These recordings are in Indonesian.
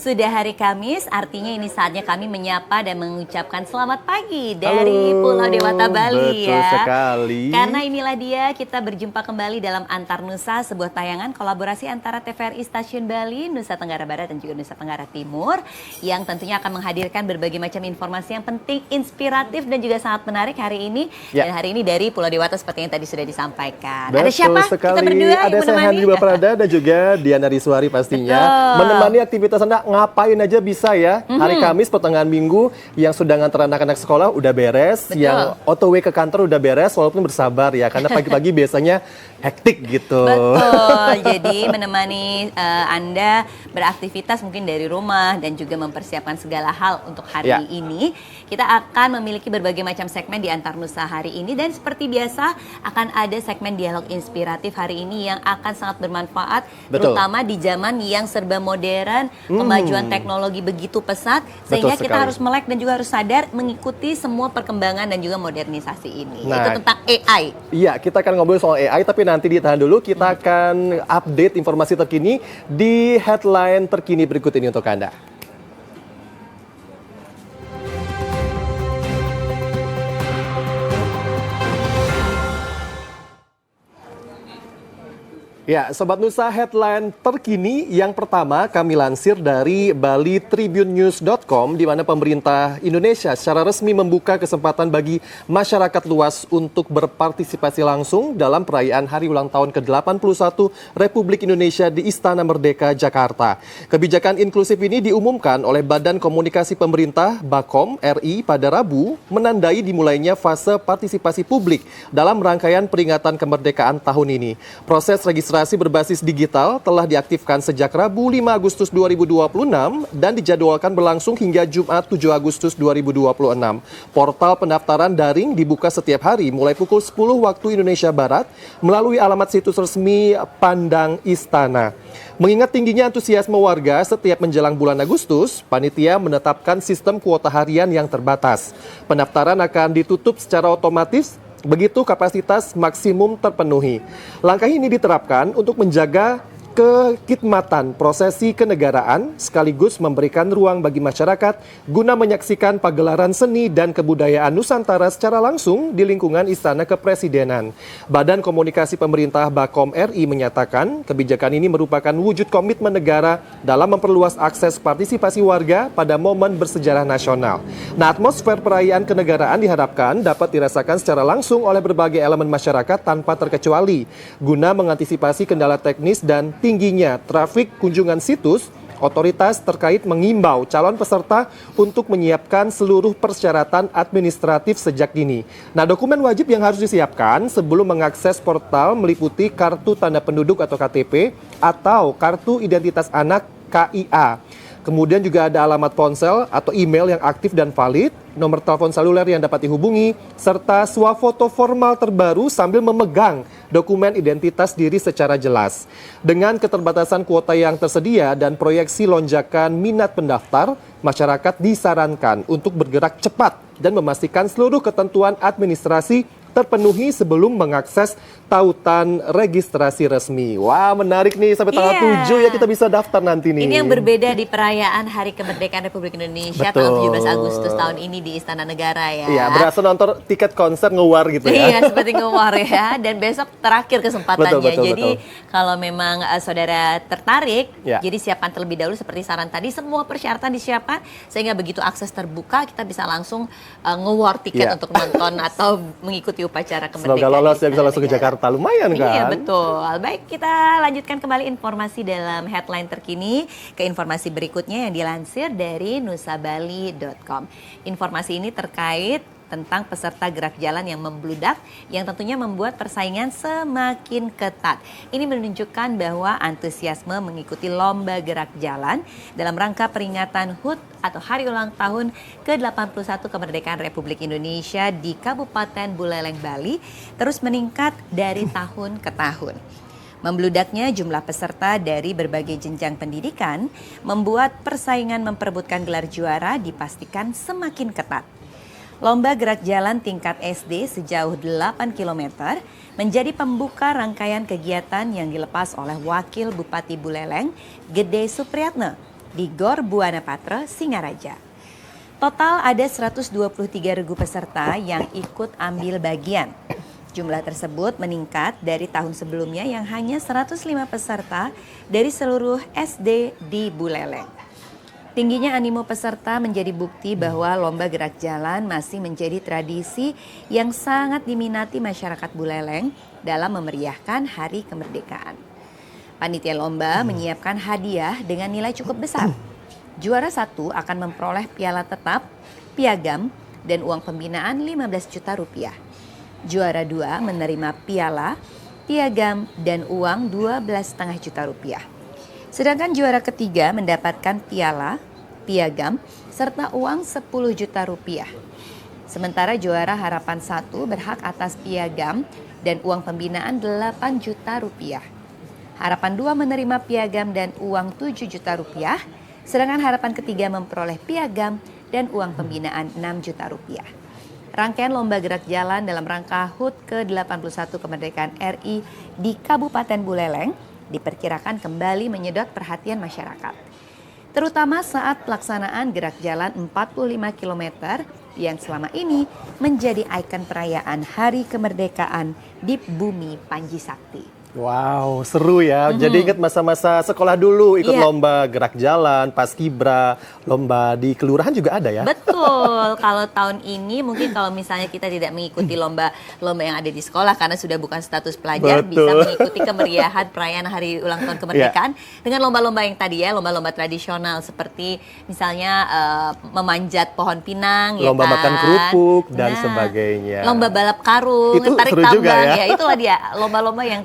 Sudah hari Kamis, artinya ini saatnya kami menyapa dan mengucapkan selamat pagi dari Pulau Dewata Bali. Betul sekali. Karena inilah dia, kita berjumpa kembali dalam Antar Nusa, sebuah tayangan kolaborasi antara TVRI Stasiun Bali, Nusa Tenggara Barat dan juga Nusa Tenggara Timur, yang tentunya akan menghadirkan berbagai macam informasi yang penting, inspiratif dan juga sangat menarik hari ini. Dan hari ini dari Pulau Dewata seperti yang tadi sudah disampaikan. Betul ada siapa? Sekali. Kita berdua ada saya Henry Baprada dan juga Diana Riswari pastinya. Menemani aktivitas Anda ngapain aja bisa ya. Hari Kamis pertengahan minggu yang sudah nganter anak-anak sekolah udah beres. Yang OTW ke kantor udah beres, walaupun bersabar ya. Karena pagi-pagi biasanya hektik gitu. Betul, jadi menemani Anda beraktivitas mungkin dari rumah dan juga mempersiapkan segala hal untuk hari ini. Kita akan memiliki berbagai macam segmen di Antar Nusa hari ini. Dan seperti biasa akan ada segmen dialog inspiratif hari ini yang akan sangat bermanfaat. Terutama di zaman yang serba modern, kemajuan teknologi begitu pesat. Sehingga kita harus melek dan juga harus sadar mengikuti semua perkembangan dan juga modernisasi ini. Itu tentang AI. Iya, kita akan ngobrol soal AI, tapi nanti ditahan dulu. Kita akan update informasi terkini di headline terkini berikut ini untuk Anda. Ya, Sobat Nusa, headline terkini yang pertama kami lansir dari balitribunews.com, di mana pemerintah Indonesia secara resmi membuka kesempatan bagi masyarakat luas untuk berpartisipasi langsung dalam perayaan Hari Ulang Tahun ke-81 Republik Indonesia di Istana Merdeka, Jakarta. Kebijakan inklusif ini diumumkan oleh Badan Komunikasi Pemerintah Bakom RI pada Rabu, menandai dimulainya fase partisipasi publik dalam rangkaian peringatan kemerdekaan tahun ini. Proses registrasi berbasis digital telah diaktifkan sejak Rabu 5 Agustus 2026 dan dijadwalkan berlangsung hingga Jumat 7 Agustus 2026. Portal pendaftaran daring dibuka setiap hari mulai pukul 10 waktu Indonesia Barat melalui alamat situs resmi Pandang Istana. Mengingat tingginya antusiasme warga setiap menjelang bulan Agustus, panitia menetapkan sistem kuota harian yang terbatas. Pendaftaran akan ditutup secara otomatis begitu kapasitas maksimum terpenuhi. Langkah ini diterapkan untuk menjaga kekhidmatan prosesi kenegaraan sekaligus memberikan ruang bagi masyarakat guna menyaksikan pagelaran seni dan kebudayaan Nusantara secara langsung di lingkungan Istana Kepresidenan. Badan Komunikasi Pemerintah Bakom RI menyatakan kebijakan ini merupakan wujud komitmen negara dalam memperluas akses partisipasi warga pada momen bersejarah nasional. Nah, atmosfer perayaan kenegaraan diharapkan dapat dirasakan secara langsung oleh berbagai elemen masyarakat tanpa terkecuali guna mengantisipasi kendala teknis dan tingginya trafik kunjungan situs. Otoritas terkait mengimbau calon peserta untuk menyiapkan seluruh persyaratan administratif sejak dini. Nah, dokumen wajib yang harus disiapkan sebelum mengakses portal meliputi kartu tanda penduduk atau KTP atau kartu identitas anak KIA. Kemudian juga ada alamat ponsel atau email yang aktif dan valid, nomor telepon seluler yang dapat dihubungi, serta swafoto formal terbaru sambil memegang dokumen identitas diri secara jelas. Dengan keterbatasan kuota yang tersedia dan proyeksi lonjakan minat pendaftar, masyarakat disarankan untuk bergerak cepat dan memastikan seluruh ketentuan administrasi terpenuhi sebelum mengakses tautan registrasi resmi. Wah, menarik nih, sampai tanggal 7 ya kita bisa daftar nanti nih. Ini yang berbeda di perayaan Hari Kemerdekaan Republik Indonesia tanggal 17 Agustus tahun ini di Istana Negara ya. Iya, berasa nonton tiket konser ngewar gitu ya. Iya, seperti ngewar ya. Dan besok terakhir kesempatannya. Jadi kalau memang saudara tertarik, jadi siapkan terlebih dahulu seperti saran tadi, semua persyaratan disiapkan sehingga begitu akses terbuka kita bisa langsung ngewar tiket untuk nonton atau mengikuti upacara kemerdekaan. Semoga lolos ya, bisa langsung ke Jakarta, lumayan kan? Iya, betul. Baik, kita lanjutkan kembali informasi dalam headline terkini ke informasi berikutnya yang dilansir dari nusabali.com. Informasi ini terkait tentang peserta gerak jalan yang membludak yang tentunya membuat persaingan semakin ketat. Ini menunjukkan bahwa antusiasme mengikuti lomba gerak jalan dalam rangka peringatan HUT atau Hari Ulang Tahun ke-81 Kemerdekaan Republik Indonesia di Kabupaten Buleleng, Bali terus meningkat dari tahun ke tahun. Membludaknya jumlah peserta dari berbagai jenjang pendidikan membuat persaingan memperebutkan gelar juara dipastikan semakin ketat. Lomba gerak jalan tingkat SD sejauh 8 km menjadi pembuka rangkaian kegiatan yang dilepas oleh Wakil Bupati Buleleng, Gede Supriyatna, di Gor Buana Patra, Singaraja. Total ada 123 regu peserta yang ikut ambil bagian. Jumlah tersebut meningkat dari tahun sebelumnya yang hanya 105 peserta dari seluruh SD di Buleleng. Tingginya animo peserta menjadi bukti bahwa lomba gerak jalan masih menjadi tradisi yang sangat diminati masyarakat Buleleng dalam memeriahkan Hari Kemerdekaan. Panitia lomba menyiapkan hadiah dengan nilai cukup besar. Juara 1 akan memperoleh piala tetap, piagam, dan uang pembinaan 15 juta rupiah. Juara 2 menerima piala, piagam, dan uang 12,5 juta rupiah. Sedangkan juara ketiga mendapatkan piala, piagam, serta uang 10 juta rupiah. Sementara juara harapan 1 berhak atas piagam dan uang pembinaan 8 juta rupiah. Harapan 2 menerima piagam dan uang 7 juta rupiah, sedangkan harapan ketiga memperoleh piagam dan uang pembinaan 6 juta rupiah. Rangkaian lomba gerak jalan dalam rangka HUT ke-81 Kemerdekaan RI di Kabupaten Buleleng diperkirakan kembali menyedot perhatian masyarakat. Terutama saat pelaksanaan gerak jalan 45 km yang selama ini menjadi ikon perayaan Hari Kemerdekaan di Bumi Panji Sakti. Wow, seru ya. Jadi ingat masa-masa sekolah dulu ikut lomba gerak jalan, paskibra, lomba di kelurahan juga ada ya? Betul. Kalau tahun ini mungkin kalau misalnya kita tidak mengikuti lomba yang ada di sekolah karena sudah bukan status pelajar, Betul. bisa mengikuti kemeriahan perayaan Hari Ulang Tahun Kemerdekaan dengan lomba-lomba yang tadi ya, lomba-lomba tradisional seperti misalnya memanjat pohon pinang, Lomba ya kan? makan kerupuk dan sebagainya. Lomba balap karung, Itu tarik seru tambang, juga ya. itulah dia lomba-lomba yang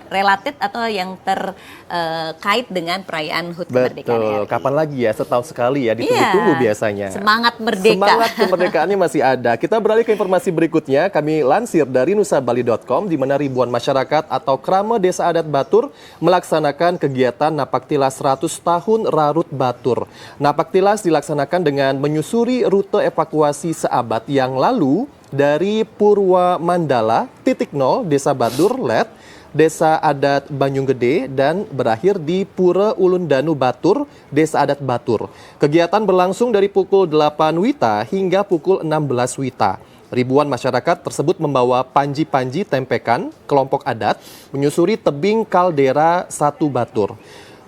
related atau yang terkait dengan perayaan HUT Kemerdekaan Betul. RI. Kapan lagi ya? Setahun sekali ya, ditunggu-tunggu biasanya. Semangat merdeka. Semangat kemerdekaannya masih ada. Kita beralih ke informasi berikutnya. Kami lansir dari nusabali.com di mana ribuan masyarakat atau Krama Desa Adat Batur melaksanakan kegiatan Napaktilas 100 tahun Rarut Batur. Napaktilas dilaksanakan dengan menyusuri rute evakuasi seabad yang lalu dari Purwa Mandala, titik 0, Desa Badur, Let, Desa Adat Banyung Gede, dan berakhir di Pura Ulundanu Batur, Desa Adat Batur. Kegiatan berlangsung dari pukul 8 WITA hingga pukul 16 WITA. Ribuan masyarakat tersebut membawa panji-panji tempekan kelompok adat menyusuri tebing kaldera 1 Batur.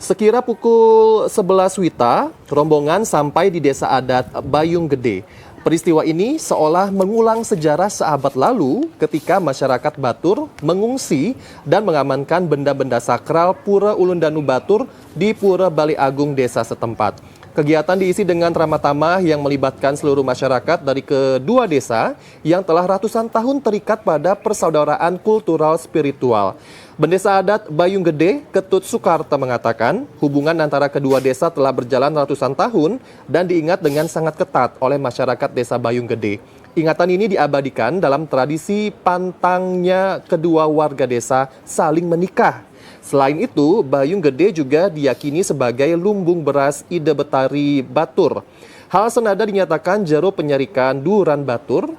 Sekira pukul 11 WITA, rombongan sampai di Desa Adat Bayung Gede. Peristiwa ini seolah mengulang sejarah seabad lalu ketika masyarakat Batur mengungsi dan mengamankan benda-benda sakral Pura Ulundanu Batur di Pura Bali Agung desa setempat. Kegiatan diisi dengan ramah tamah yang melibatkan seluruh masyarakat dari kedua desa yang telah ratusan tahun terikat pada persaudaraan kultural spiritual. Bendesa Adat Bayung Gede, Ketut Soekarta mengatakan, hubungan antara kedua desa telah berjalan ratusan tahun dan diingat dengan sangat ketat oleh masyarakat desa Bayung Gede. Ingatan ini diabadikan dalam tradisi pantangnya kedua warga desa saling menikah. Selain itu, Bayung Gede juga diyakini sebagai lumbung beras Ide Betari Batur. Hal senada dinyatakan Jaro Penyarikan Duran Batur.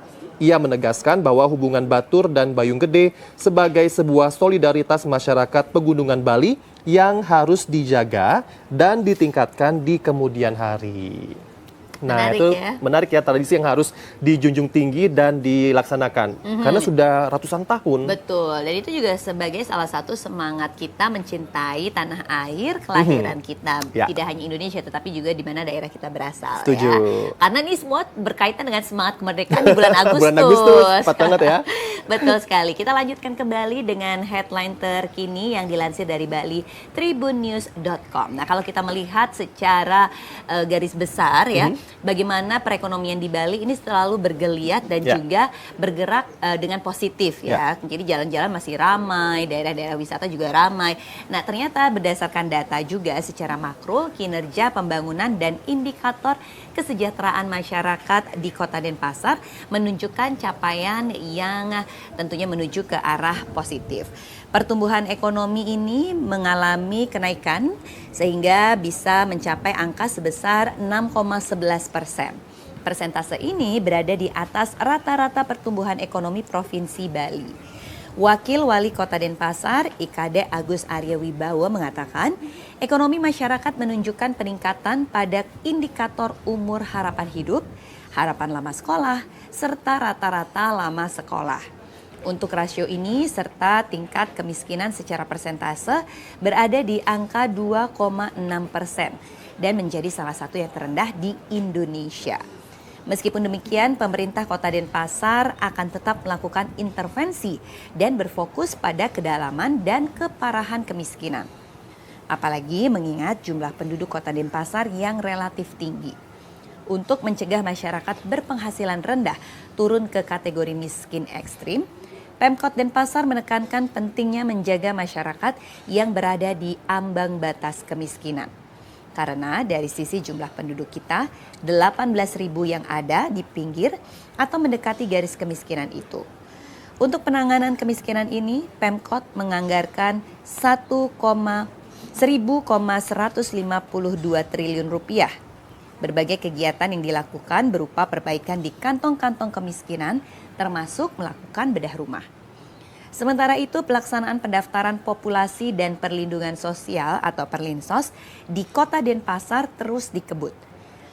Ia menegaskan bahwa hubungan Batur dan Bayung Gede sebagai sebuah solidaritas masyarakat pegunungan Bali yang harus dijaga dan ditingkatkan di kemudian hari. Nah, Menarik itu ya. menarik ya, tradisi yang harus dijunjung tinggi dan dilaksanakan. Karena sudah ratusan tahun. Betul, dan itu juga sebagai salah satu semangat kita mencintai tanah air kelahiran kita. Ya. Tidak hanya Indonesia, tetapi juga di mana daerah kita berasal. Setuju. Ya. Karena ini semua berkaitan dengan semangat kemerdekaan di bulan Agustus. Bulan Agustus, tepat banget ya. Betul sekali. Kita lanjutkan kembali dengan headline terkini yang dilansir dari Bali tribunnews.com. Nah, kalau kita melihat secara garis besar ya, bagaimana perekonomian di Bali ini selalu bergeliat dan juga bergerak dengan positif ya. Jadi jalan-jalan masih ramai, daerah-daerah wisata juga ramai. Nah, ternyata berdasarkan data juga secara makro, kinerja pembangunan dan indikator kesejahteraan masyarakat di Kota Denpasar menunjukkan capaian yang tentunya menuju ke arah positif. Pertumbuhan ekonomi ini mengalami kenaikan sehingga bisa mencapai angka sebesar 6,11%. Persentase ini berada di atas rata-rata pertumbuhan ekonomi Provinsi Bali. Wakil Wali Kota Denpasar, IKD Agus Arya Wibowo mengatakan, ekonomi masyarakat menunjukkan peningkatan pada indikator umur harapan hidup, harapan lama sekolah, serta rata-rata lama sekolah. Untuk rasio ini serta tingkat kemiskinan secara persentase berada di angka 2,6% dan menjadi salah satu yang terendah di Indonesia. Meskipun demikian, pemerintah Kota Denpasar akan tetap melakukan intervensi dan berfokus pada kedalaman dan keparahan kemiskinan. Apalagi mengingat jumlah penduduk Kota Denpasar yang relatif tinggi. Untuk mencegah masyarakat berpenghasilan rendah turun ke kategori miskin ekstrim, Pemkot Denpasar menekankan pentingnya menjaga masyarakat yang berada di ambang batas kemiskinan. Karena dari sisi jumlah penduduk kita, 18.000 yang ada di pinggir atau mendekati garis kemiskinan itu. Untuk penanganan kemiskinan ini, Pemkot menganggarkan 1,152 triliun rupiah. Berbagai kegiatan yang dilakukan berupa perbaikan di kantong-kantong kemiskinan, termasuk melakukan bedah rumah. Sementara itu, pelaksanaan pendaftaran populasi dan perlindungan sosial atau Perlinsos di Kota Denpasar terus dikebut.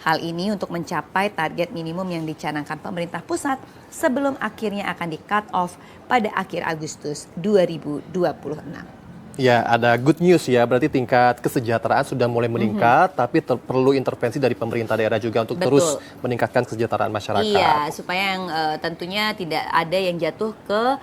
Hal ini untuk mencapai target minimum yang dicanangkan pemerintah pusat sebelum akhirnya akan di-cut off pada akhir Agustus 2026. Ya, ada good news ya, berarti tingkat kesejahteraan sudah mulai meningkat, tapi perlu intervensi dari pemerintah daerah juga untuk terus meningkatkan kesejahteraan masyarakat. Iya, supaya yang tentunya tidak ada yang jatuh ke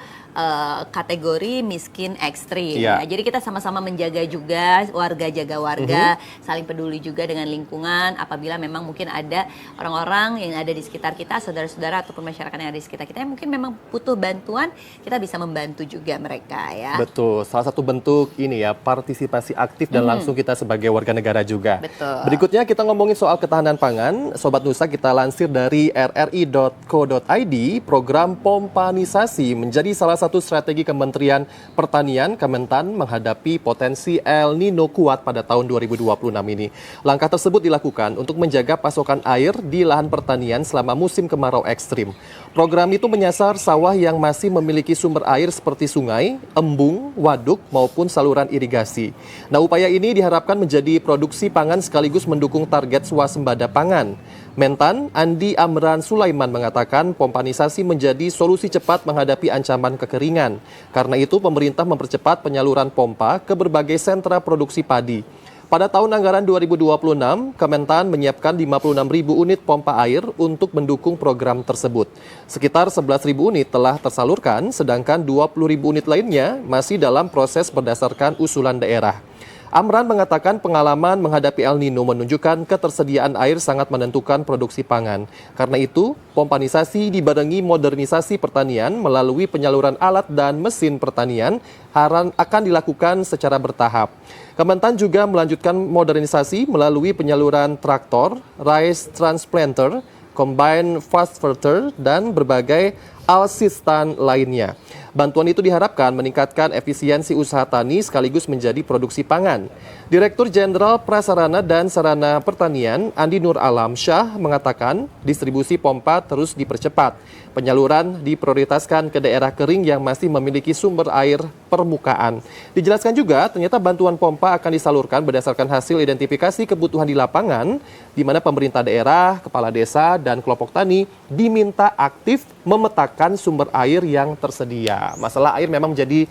kategori miskin ekstrim. Iya. Nah, jadi kita sama-sama menjaga juga, warga jaga warga, saling peduli juga dengan lingkungan. Apabila memang mungkin ada orang-orang yang ada di sekitar kita, saudara-saudara ataupun masyarakat yang ada di sekitar kita yang mungkin memang butuh bantuan, kita bisa membantu juga mereka ya. Betul, salah satu bentuk ini ya, partisipasi aktif dan langsung kita sebagai warga negara juga. Betul. Berikutnya kita ngomongin soal ketahanan pangan. Sobat Nusa, kita lansir dari rri.co.id, program pompanisasi menjadi salah satu strategi Kementerian Pertanian Kementan menghadapi potensi El Nino kuat pada tahun 2026 ini. Langkah tersebut dilakukan untuk menjaga pasokan air di lahan pertanian selama musim kemarau ekstrim. Program itu menyasar sawah yang masih memiliki sumber air seperti sungai, embung, waduk, maupun saluran irigasi. Nah, upaya ini diharapkan menjadi produksi pangan sekaligus mendukung target swasembada pangan. Mentan Andi Amran Sulaiman mengatakan pompanisasi menjadi solusi cepat menghadapi ancaman kekeringan. Karena itu pemerintah mempercepat penyaluran pompa ke berbagai sentra produksi padi. Pada tahun anggaran 2026, Kementan menyiapkan 56.000 unit pompa air untuk mendukung program tersebut. Sekitar 11.000 unit telah tersalurkan, sedangkan 20.000 unit lainnya masih dalam proses berdasarkan usulan daerah. Amran mengatakan pengalaman menghadapi El Nino menunjukkan ketersediaan air sangat menentukan produksi pangan. Karena itu, pompanisasi dibarengi modernisasi pertanian melalui penyaluran alat dan mesin pertanian akan dilakukan secara bertahap. Kementan juga melanjutkan modernisasi melalui penyaluran traktor, rice transplanter, combine fast fertilizer, dan berbagai alsistan lainnya. Bantuan itu diharapkan meningkatkan efisiensi usaha tani sekaligus menjadi produksi pangan. Direktur Jenderal Prasarana dan Sarana Pertanian Andi Nur Alam Syah mengatakan distribusi pompa terus dipercepat. Penyaluran diprioritaskan ke daerah kering yang masih memiliki sumber air permukaan. Dijelaskan juga ternyata bantuan pompa akan disalurkan berdasarkan hasil identifikasi kebutuhan di lapangan, di mana pemerintah daerah, kepala desa, dan kelompok tani diminta aktif memetakan sumber air yang tersedia. Masalah air memang menjadi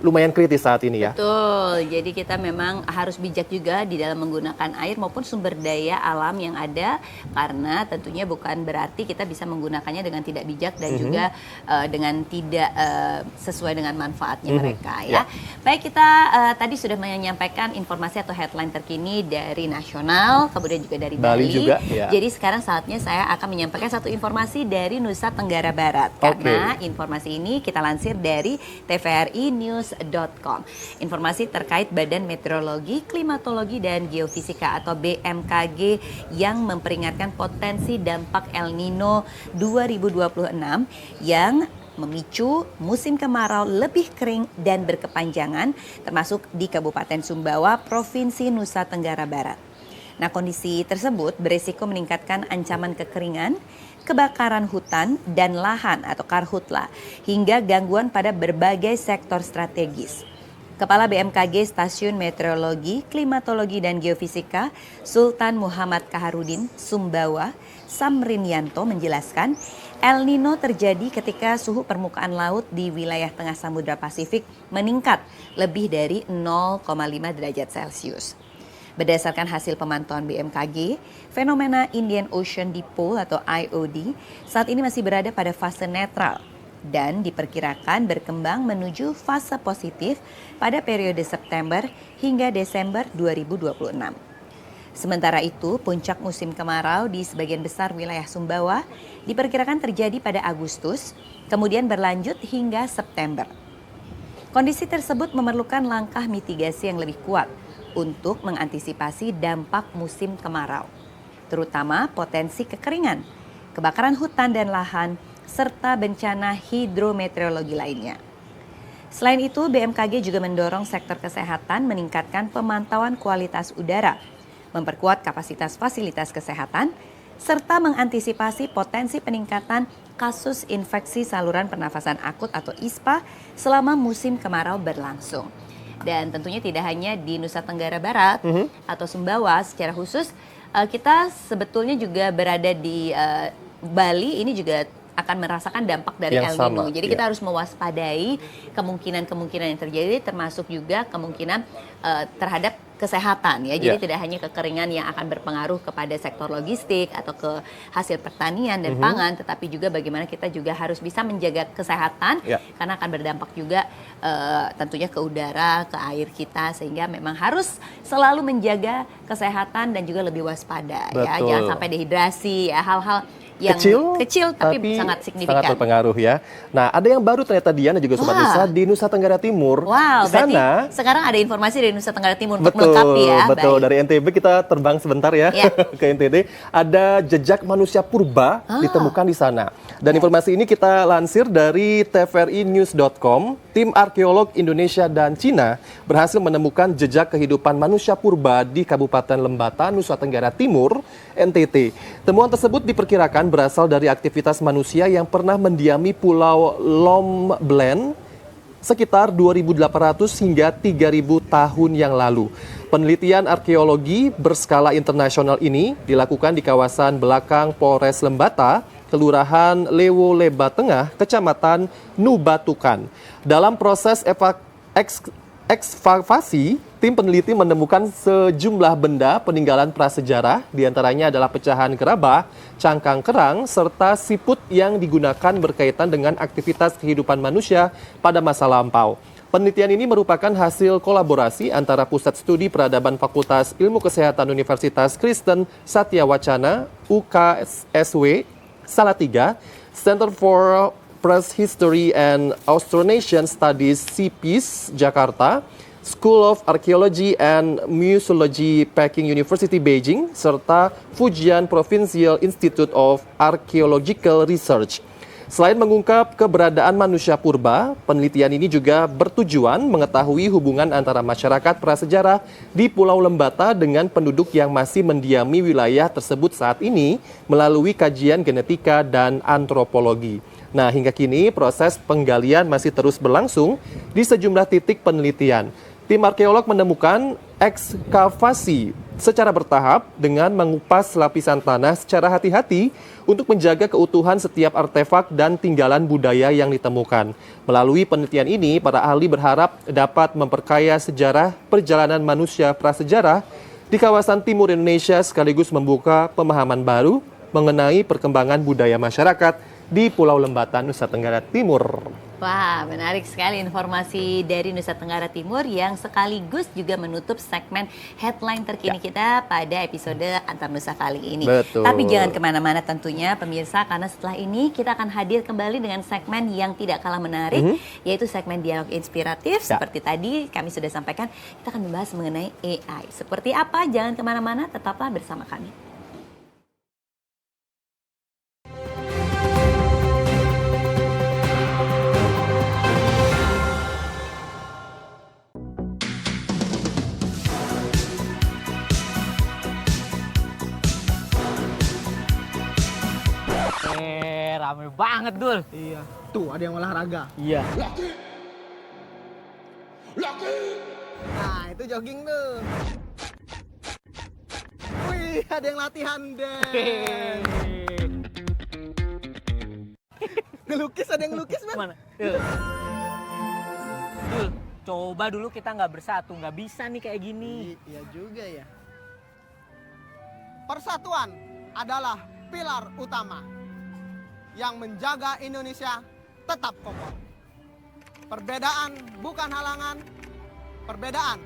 lumayan kritis saat ini ya. Betul, jadi kita memang harus bijak juga di dalam menggunakan air maupun sumber daya alam yang ada, karena tentunya bukan berarti kita bisa menggunakannya dengan tidak bijak dan juga dengan tidak sesuai dengan manfaatnya mereka ya. Baik, kita tadi sudah menyampaikan informasi atau headline terkini dari nasional, kemudian juga dari Bali juga, ya. Jadi sekarang saatnya saya akan menyampaikan satu informasi dari Nusa Tenggara Barat, karena informasi ini kita lansir dari tvrinews.com. Informasi terkait Badan Meteorologi, Klimatologi dan Geofisika atau BMKG yang memperingatkan potensi dampak El Nino 2026 yang memicu musim kemarau lebih kering dan berkepanjangan, termasuk di Kabupaten Sumbawa, Provinsi Nusa Tenggara Barat. Nah, kondisi tersebut beresiko meningkatkan ancaman kekeringan, kebakaran hutan dan lahan atau karhutla, hingga gangguan pada berbagai sektor strategis. Kepala BMKG Stasiun Meteorologi, Klimatologi dan Geofisika, Sultan Muhammad Kaharudin Sumbawa, Samrinyanto menjelaskan, El Nino terjadi ketika suhu permukaan laut di wilayah tengah Samudra Pasifik meningkat lebih dari 0,5 derajat Celcius. Berdasarkan hasil pemantauan BMKG, fenomena Indian Ocean Dipole atau IOD saat ini masih berada pada fase netral dan diperkirakan berkembang menuju fase positif pada periode September hingga Desember 2026. Sementara itu, puncak musim kemarau di sebagian besar wilayah Sumbawa diperkirakan terjadi pada Agustus, kemudian berlanjut hingga September. Kondisi tersebut memerlukan langkah mitigasi yang lebih kuat untuk mengantisipasi dampak musim kemarau, terutama potensi kekeringan, kebakaran hutan dan lahan, serta bencana hidrometeorologi lainnya. Selain itu, BMKG juga mendorong sektor kesehatan meningkatkan pemantauan kualitas udara, memperkuat kapasitas fasilitas kesehatan, serta mengantisipasi potensi peningkatan kasus infeksi saluran pernafasan akut atau ISPA selama musim kemarau berlangsung. Dan tentunya tidak hanya di Nusa Tenggara Barat atau Sumbawa secara khusus, kita sebetulnya juga berada di Bali ini juga akan merasakan dampak dari El Nino. Jadi kita harus mewaspadai kemungkinan-kemungkinan yang terjadi, termasuk juga kemungkinan terhadap kesehatan ya. Jadi tidak hanya kekeringan yang akan berpengaruh kepada sektor logistik atau ke hasil pertanian dan pangan, tetapi juga bagaimana kita juga harus bisa menjaga kesehatan karena akan berdampak juga tentunya ke udara, ke air kita, sehingga memang harus selalu menjaga kesehatan dan juga lebih waspada. Ya. Jangan sampai dehidrasi ya, hal-hal yang kecil tapi sangat signifikan. Sangat berpengaruh ya. Nah, ada yang baru ternyata Dian dan juga Sobat Nusa di Nusa Tenggara Timur. Wow, berarti sekarang ada informasi dari Nusa Tenggara Timur untuk melengkapi ya. Betul, dari NTB kita terbang sebentar ya ke NTB. Ada jejak manusia purba ditemukan di sana. Dan informasi ini kita lansir dari tvrinews.com. Tim arkeolog Indonesia dan Cina berhasil menemukan jejak kehidupan manusia purba di Kabupaten Lembata, Nusa Tenggara Timur, NTT. Temuan tersebut diperkirakan berasal dari aktivitas manusia yang pernah mendiami Pulau Lomblen sekitar 2.800 hingga 3.000 tahun yang lalu. Penelitian arkeologi berskala internasional ini dilakukan di kawasan belakang Polres Lembata, Kelurahan Lewo Leba Tengah, Kecamatan Nubatukan. Dalam proses ekskavasi, tim peneliti menemukan sejumlah benda peninggalan prasejarah, diantaranya adalah pecahan gerabah, cangkang kerang, serta siput yang digunakan berkaitan dengan aktivitas kehidupan manusia pada masa lampau. Penelitian ini merupakan hasil kolaborasi antara Pusat Studi Peradaban Fakultas Ilmu Kesehatan Universitas Kristen Satya Wacana, UKSW, Salatiga, Center for Prehistory and Austronesian Studies CPIS, Jakarta, School of Archaeology and Museology Peking University Beijing, serta Fujian Provincial Institute of Archaeological Research. Selain mengungkap keberadaan manusia purba, penelitian ini juga bertujuan mengetahui hubungan antara masyarakat prasejarah di Pulau Lembata dengan penduduk yang masih mendiami wilayah tersebut saat ini melalui kajian genetika dan antropologi. Nah, hingga kini proses penggalian masih terus berlangsung di sejumlah titik penelitian. Tim arkeolog menemukan ekskavasi secara bertahap dengan mengupas lapisan tanah secara hati-hati untuk menjaga keutuhan setiap artefak dan tinggalan budaya yang ditemukan. Melalui penelitian ini, para ahli berharap dapat memperkaya sejarah perjalanan manusia prasejarah di kawasan timur Indonesia sekaligus membuka pemahaman baru mengenai perkembangan budaya masyarakat di Pulau Lembata, Nusa Tenggara Timur. Wah, menarik sekali informasi dari Nusa Tenggara Timur yang sekaligus juga menutup segmen headline terkini kita pada episode Antar Nusa kali ini. Betul. Tapi jangan kemana-mana tentunya pemirsa, karena setelah ini kita akan hadir kembali dengan segmen yang tidak kalah menarik, yaitu segmen dialog inspiratif. Seperti tadi kami sudah sampaikan, kita akan membahas mengenai AI. Seperti apa? Jangan kemana-mana, tetaplah bersama kami. Rame banget, Dul. Iya. Tuh, ada yang olahraga. Iya. Nah, itu jogging tuh. Wih, ada yang latihan deh. Ngelukis, ada yang ngelukis, Ben. Mana? Dul, coba dulu kita nggak bersatu, nggak bisa nih kayak gini. Iya juga ya. Persatuan adalah pilar utama yang menjaga Indonesia tetap kokoh. Perbedaan bukan halangan, perbedaan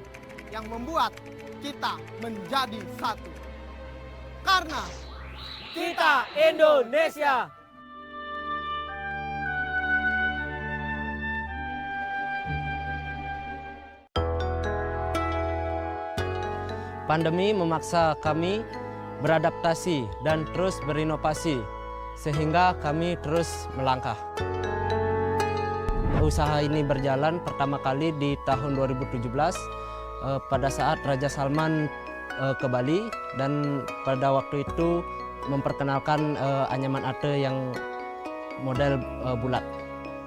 yang membuat kita menjadi satu. Karena Kita Indonesia. Pandemi memaksa kami beradaptasi dan terus berinovasi, sehingga kami terus melangkah. Usaha ini berjalan pertama kali di tahun 2017 pada saat Raja Salman ke Bali, dan pada waktu itu memperkenalkan anyaman ate yang model bulat.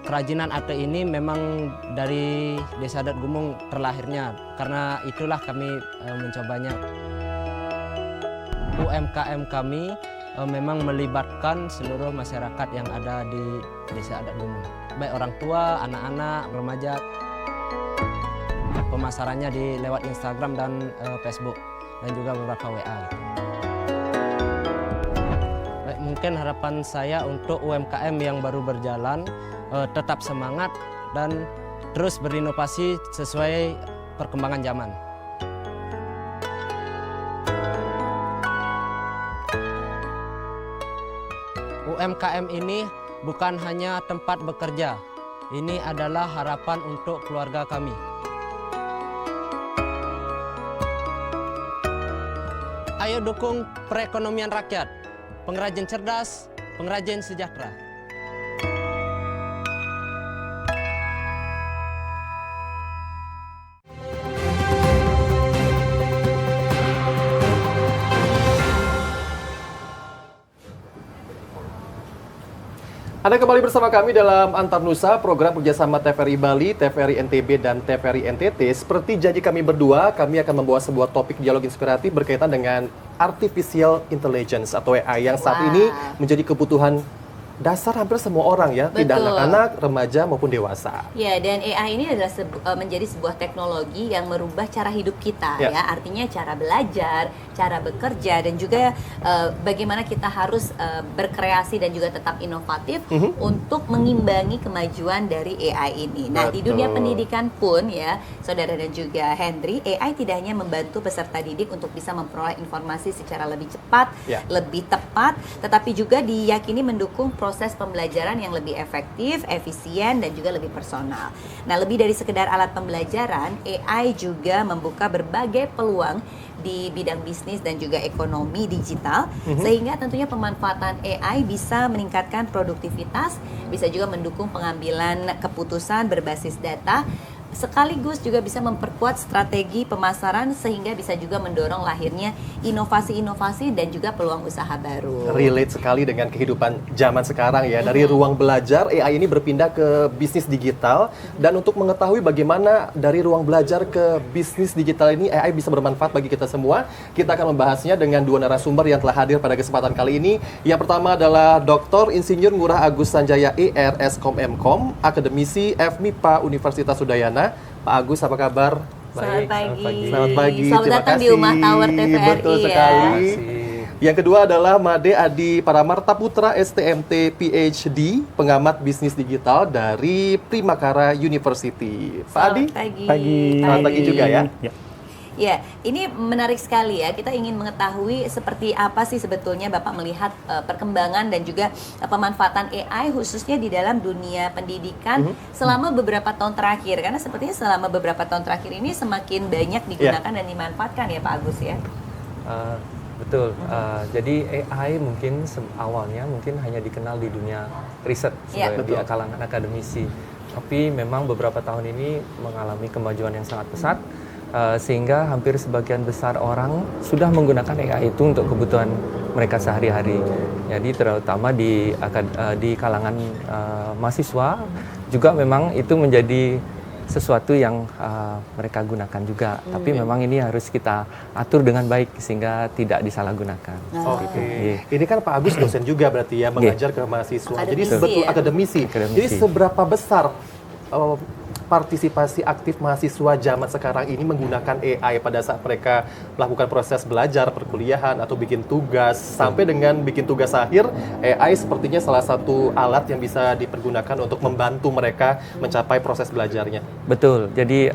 Kerajinan ate ini memang dari Desa Adat Gumung terlahirnya, karena itulah kami mencobanya. UMKM kami memang melibatkan seluruh masyarakat yang ada di Desa Adat Gumung, baik orang tua, anak-anak, remaja. Pemasarannya lewat Instagram dan Facebook, dan juga beberapa WA. Baik, mungkin harapan saya untuk UMKM yang baru berjalan, tetap semangat dan terus berinovasi sesuai perkembangan zaman. UMKM ini bukan hanya tempat bekerja, ini adalah harapan untuk keluarga kami. Ayo dukung perekonomian rakyat, pengrajin cerdas, pengrajin sejahtera. Anda kembali bersama kami dalam Antar Nusa, program kerjasama TVRI Bali, TVRI NTB, dan TVRI NTT. Seperti janji kami berdua, kami akan membawa sebuah topik dialog inspiratif berkaitan dengan Artificial Intelligence atau AI yang saat ini menjadi kebutuhan dasar hampir semua orang ya, tidak Betul. anak-anak, remaja maupun dewasa. Ya, dan AI ini adalah menjadi sebuah teknologi yang merubah cara hidup kita, ya. Artinya cara belajar, cara bekerja, dan juga bagaimana kita harus berkreasi dan juga tetap inovatif untuk mengimbangi kemajuan dari AI ini. Nah, di dunia pendidikan pun ya, saudara dan juga Hendry, AI tidak hanya membantu peserta didik untuk bisa memperoleh informasi secara lebih cepat, lebih tepat, tetapi juga diyakini mendukung proses pembelajaran yang lebih efektif, efisien, dan juga lebih personal. Nah, lebih dari sekedar alat pembelajaran, AI juga membuka berbagai peluang di bidang bisnis dan juga ekonomi digital, sehingga tentunya pemanfaatan AI bisa meningkatkan produktivitas, bisa juga mendukung pengambilan keputusan berbasis data, sekaligus juga bisa memperkuat strategi pemasaran sehingga bisa juga mendorong lahirnya inovasi-inovasi dan juga peluang usaha baru. Relate sekali dengan kehidupan zaman sekarang ya. Dari ruang belajar, AI ini berpindah ke bisnis digital. Dan untuk mengetahui bagaimana dari ruang belajar ke bisnis digital ini AI bisa bermanfaat bagi kita semua, kita akan membahasnya dengan dua narasumber yang telah hadir pada kesempatan kali ini. Yang pertama adalah Dr. Insinyur Ngurah Agus Sanjaya ER, Eskom M.Com, akademisi FMIPA Universitas Udayana. Pak Agus, apa kabar? Selamat pagi. Selamat pagi. Selamat Terima datang di kasih. Umah Tower TVRI Betul ya. sekali. Yang kedua adalah Made Adi Paramarta Putra, STMT PhD, pengamat bisnis digital dari Primakara University. Pak Adi? Selamat Pagi. Selamat pagi juga ya. Ya, ini menarik sekali ya. Kita ingin mengetahui seperti apa sih sebetulnya Bapak melihat perkembangan dan juga pemanfaatan AI khususnya di dalam dunia pendidikan selama beberapa tahun terakhir. Karena sepertinya selama beberapa tahun terakhir ini semakin banyak digunakan dan dimanfaatkan ya Pak Agus ya. Betul. Jadi AI mungkin awalnya mungkin hanya dikenal di dunia riset sebagai di kalangan akademisi. Tapi memang beberapa tahun ini mengalami kemajuan yang sangat pesat. Sehingga hampir sebagian besar orang sudah menggunakan AI itu untuk kebutuhan mereka sehari-hari. Jadi terutama di kalangan mahasiswa juga memang itu menjadi sesuatu yang mereka gunakan juga. Tapi memang ini harus kita atur dengan baik sehingga tidak disalahgunakan. Oke. Ini kan Pak Agus dosen juga berarti ya, mengajar ke mahasiswa. Jadi sebetulnya akademisi. Jadi seberapa besar partisipasi aktif mahasiswa zaman sekarang ini menggunakan AI pada saat mereka melakukan proses belajar, perkuliahan, atau bikin tugas, sampai dengan bikin tugas akhir, AI sepertinya salah satu alat yang bisa dipergunakan untuk membantu mereka mencapai proses belajarnya. Betul, jadi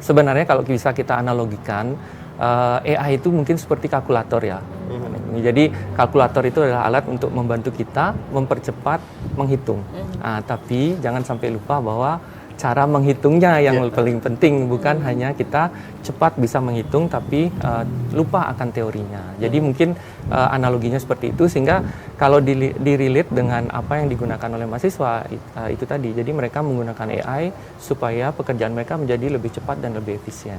sebenarnya kalau bisa kita analogikan, AI itu mungkin seperti kalkulator ya. Jadi kalkulator itu adalah alat untuk membantu kita mempercepat menghitung. Tapi jangan sampai lupa bahwa cara menghitungnya yang paling penting, bukan hanya kita cepat bisa menghitung tapi lupa akan teorinya. Jadi mungkin analoginya seperti itu, sehingga kalau direlate dengan apa yang digunakan oleh mahasiswa itu tadi, jadi mereka menggunakan AI supaya pekerjaan mereka menjadi lebih cepat dan lebih efisien.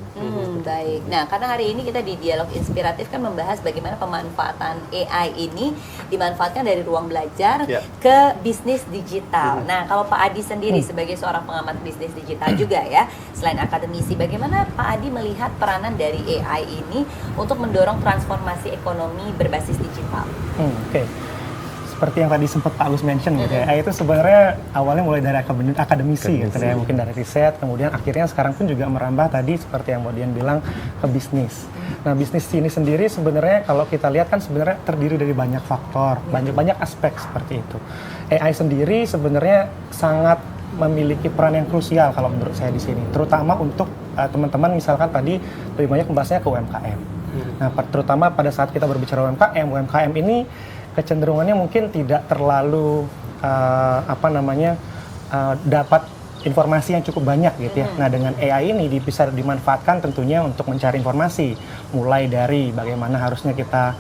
Baik. Nah, karena hari ini kita di Dialog Inspiratif kan membahas bagaimana pemanfaatan AI ini dimanfaatkan dari ruang belajar ke bisnis digital. Nah, kalau Pak Adi sendiri sebagai seorang pengamat bisnis digital juga ya, selain akademisi, bagaimana Pak Adi melihat peranan dari AI ini untuk mendorong transformasi ekonomi berbasis digital? Oke. Seperti yang tadi sempat Pak Agus mention gitu ya, AI itu sebenarnya awalnya mulai dari akademisi gitu ya, mungkin dari riset, kemudian akhirnya sekarang pun juga merambah tadi seperti yang Mbak Dian bilang ke bisnis. Nah, bisnis ini sendiri sebenarnya kalau kita lihat kan sebenarnya terdiri dari banyak faktor, banyak aspek seperti itu. AI sendiri sebenarnya sangat memiliki peran yang krusial kalau menurut saya di sini, terutama untuk teman-teman misalkan tadi lebih banyak membahasnya ke UMKM. Nah, terutama pada saat kita berbicara UMKM ini kecenderungannya mungkin tidak terlalu dapat informasi yang cukup banyak gitu ya. Nah, dengan AI ini bisa dimanfaatkan tentunya untuk mencari informasi, mulai dari bagaimana harusnya kita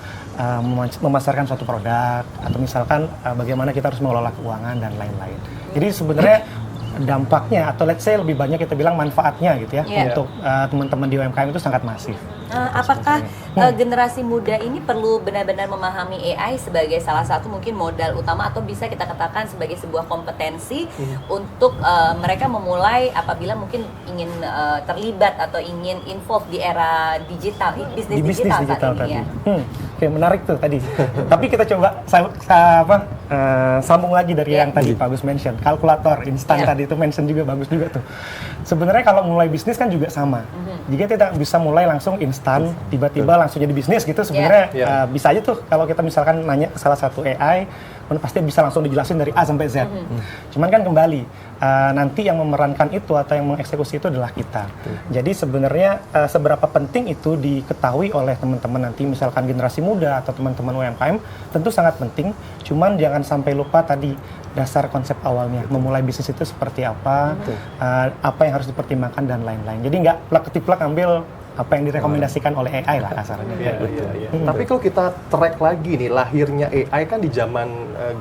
memasarkan suatu produk, atau misalkan bagaimana kita harus mengelola keuangan dan lain-lain. Jadi sebenarnya dampaknya, atau let's say lebih banyak kita bilang manfaatnya gitu ya, untuk teman-teman di UMKM itu sangat masif. Apakah generasi muda ini perlu benar-benar memahami AI sebagai salah satu mungkin modal utama, atau bisa kita katakan sebagai sebuah kompetensi untuk mereka memulai apabila mungkin ingin terlibat atau ingin involve di era digital, bisnis digital saat ini ya? Oke, menarik tuh tadi. Tapi kita coba sambung lagi dari yang tadi Pak Agus mention, kalkulator instan tadi itu mention juga bagus juga tuh. Sebenarnya kalau mulai bisnis kan juga sama. Jika tidak bisa mulai langsung instan, tiba-tiba langsung jadi bisnis gitu, sebenarnya bisa aja tuh kalau kita misalkan nanya ke salah satu AI, pasti bisa langsung dijelasin dari A sampai Z. Cuman kan kembali, nanti yang memerankan itu atau yang mengeksekusi itu adalah kita. Jadi sebenarnya seberapa penting itu diketahui oleh teman-teman nanti, misalkan generasi muda atau teman-teman UMKM, tentu sangat penting. Cuman jangan sampai lupa tadi dasar konsep awalnya, memulai bisnis itu seperti apa, apa yang harus dipertimbangkan dan lain-lain. Jadi nggak plak-ketiplak ambil apa yang direkomendasikan oleh AI lah kasarnya. Tapi kalau kita track lagi nih, lahirnya AI kan di zaman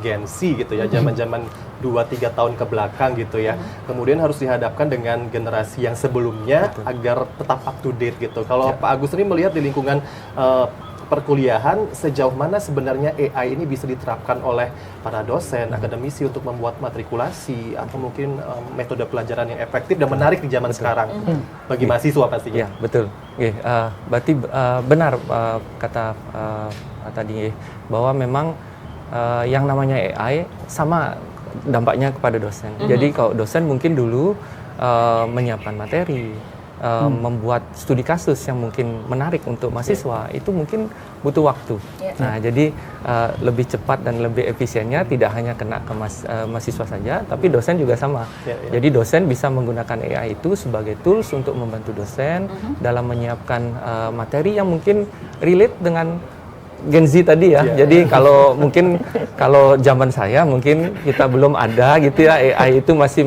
Gen Z gitu ya, zaman-zaman 2-3 tahun ke belakang gitu ya. Kemudian harus dihadapkan dengan generasi yang sebelumnya agar tetap up to date gitu. Kalau Pak Agus ini melihat di lingkungan perkuliahan, sejauh mana sebenarnya AI ini bisa diterapkan oleh para dosen, akademisi untuk membuat matrikulasi atau mungkin metode pelajaran yang efektif dan menarik di zaman sekarang bagi mahasiswa pastinya. Ya, betul. Berarti benar kata tadi bahwa memang yang namanya AI sama dampaknya kepada dosen. Jadi kalau dosen mungkin dulu menyiapkan materi, membuat studi kasus yang mungkin menarik untuk mahasiswa, itu mungkin butuh waktu. Nah, jadi lebih cepat dan lebih efisiennya tidak hanya kena ke mahasiswa saja, tapi dosen juga sama. Jadi dosen bisa menggunakan AI itu sebagai tools untuk membantu dosen dalam menyiapkan materi yang mungkin relate dengan Gen Z tadi ya. Jadi kalau zaman saya mungkin kita belum ada gitu ya, AI itu masih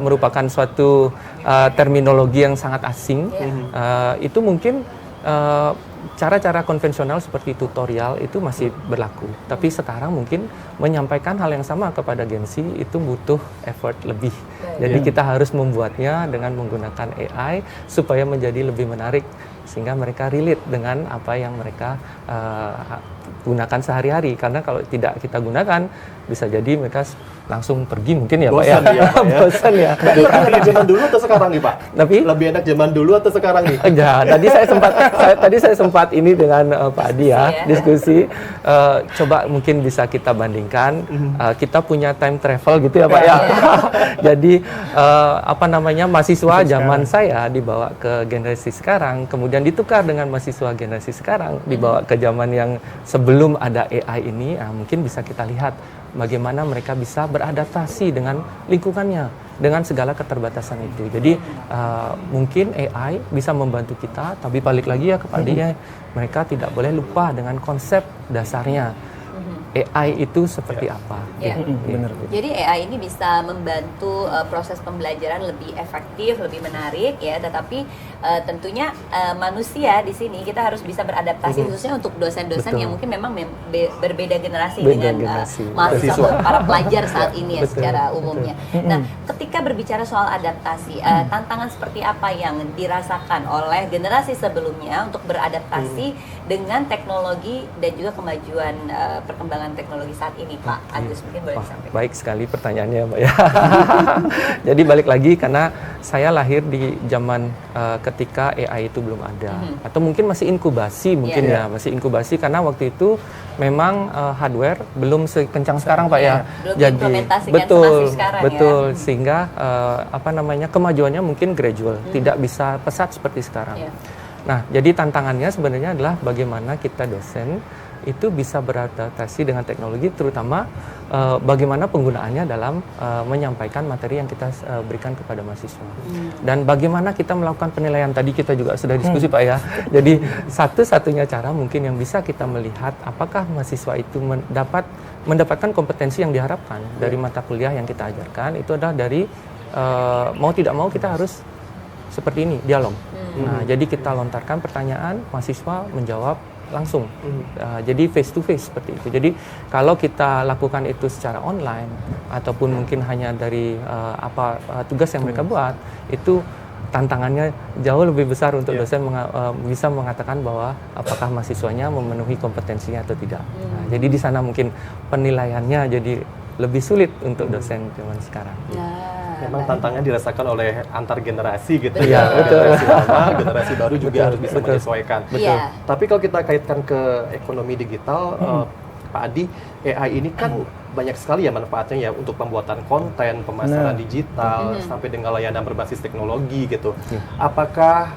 merupakan suatu terminologi yang sangat asing. Itu mungkin cara-cara konvensional seperti tutorial itu masih berlaku. Tapi sekarang mungkin menyampaikan hal yang sama kepada Gen Z itu butuh effort lebih. Jadi kita harus membuatnya dengan menggunakan AI supaya menjadi lebih menarik, sehingga mereka relate dengan apa yang mereka gunakan sehari-hari. Karena kalau tidak kita gunakan, bisa jadi mereka langsung pergi mungkin ya, bosan Pak ya. Bosan ya. Lebih enak zaman dulu atau sekarang nih, Pak? Tapi lebih enak zaman dulu atau sekarang nih? Ya, tadi saya sempat ini dengan Pak Adi ya, diskusi. Coba mungkin bisa kita bandingkan. Kita punya time travel gitu ya, Pak ya. Jadi mahasiswa zaman saya dibawa ke generasi sekarang, kemudian ditukar dengan mahasiswa generasi sekarang dibawa ke zaman yang sebelum ada AI ini. Mungkin bisa kita lihat bagaimana mereka bisa beradaptasi dengan lingkungannya, dengan segala keterbatasan itu. Jadi mungkin AI bisa membantu kita, tapi balik lagi ya kepada dia, mereka tidak boleh lupa dengan konsep dasarnya. AI itu seperti apa? Benar. Jadi AI ini bisa membantu proses pembelajaran lebih efektif, lebih menarik ya. Tetapi tentunya manusia di sini kita harus bisa beradaptasi, khususnya untuk dosen-dosen yang mungkin memang berbeda generasi dengan mahasiswa atau para pelajar saat ini ya secara umumnya. Nah, ketika berbicara soal adaptasi, tantangan seperti apa yang dirasakan oleh generasi sebelumnya untuk beradaptasi dengan teknologi dan juga kemajuan perkembangan teknologi saat ini, Pak Agus, mungkin boleh disampaikan. Baik sekali pertanyaannya, Mbak ya. Jadi balik lagi, karena saya lahir di zaman ketika AI itu belum ada, atau mungkin masih inkubasi mungkin ya, masih inkubasi karena waktu itu memang hardware belum sekencang sekarang, Pak ya. Belum Jadi diimplementasikan semasif sekarang ya. Sehingga kemajuannya mungkin gradual, tidak bisa pesat seperti sekarang. Nah, jadi tantangannya sebenarnya adalah bagaimana kita dosen itu bisa beradaptasi dengan teknologi, terutama bagaimana penggunaannya dalam menyampaikan materi yang kita berikan kepada mahasiswa. Dan bagaimana kita melakukan penilaian, tadi kita juga sudah diskusi Pak ya. Jadi satu-satunya cara mungkin yang bisa kita melihat apakah mahasiswa itu mendapatkan kompetensi yang diharapkan dari mata kuliah yang kita ajarkan, itu adalah dari mau tidak mau kita harus seperti ini, dialog. Nah, jadi kita lontarkan pertanyaan, mahasiswa menjawab langsung. Jadi face to face seperti itu. Jadi kalau kita lakukan itu secara online ataupun mungkin hanya dari tugas yang mereka buat, itu tantangannya jauh lebih besar untuk dosen bisa mengatakan bahwa apakah mahasiswanya memenuhi kompetensinya atau tidak. Nah, jadi di sana mungkin penilaiannya jadi lebih sulit untuk dosen zaman sekarang. Memang tantangan dirasakan oleh antar generasi gitu ya. Generasi lama, generasi baru juga harus bisa menyesuaikan. Tapi kalau kita kaitkan ke ekonomi digital, Pak Adi, AI ini kan banyak sekali ya manfaatnya ya untuk pembuatan konten, pemasaran digital, sampai dengan layanan berbasis teknologi gitu. Apakah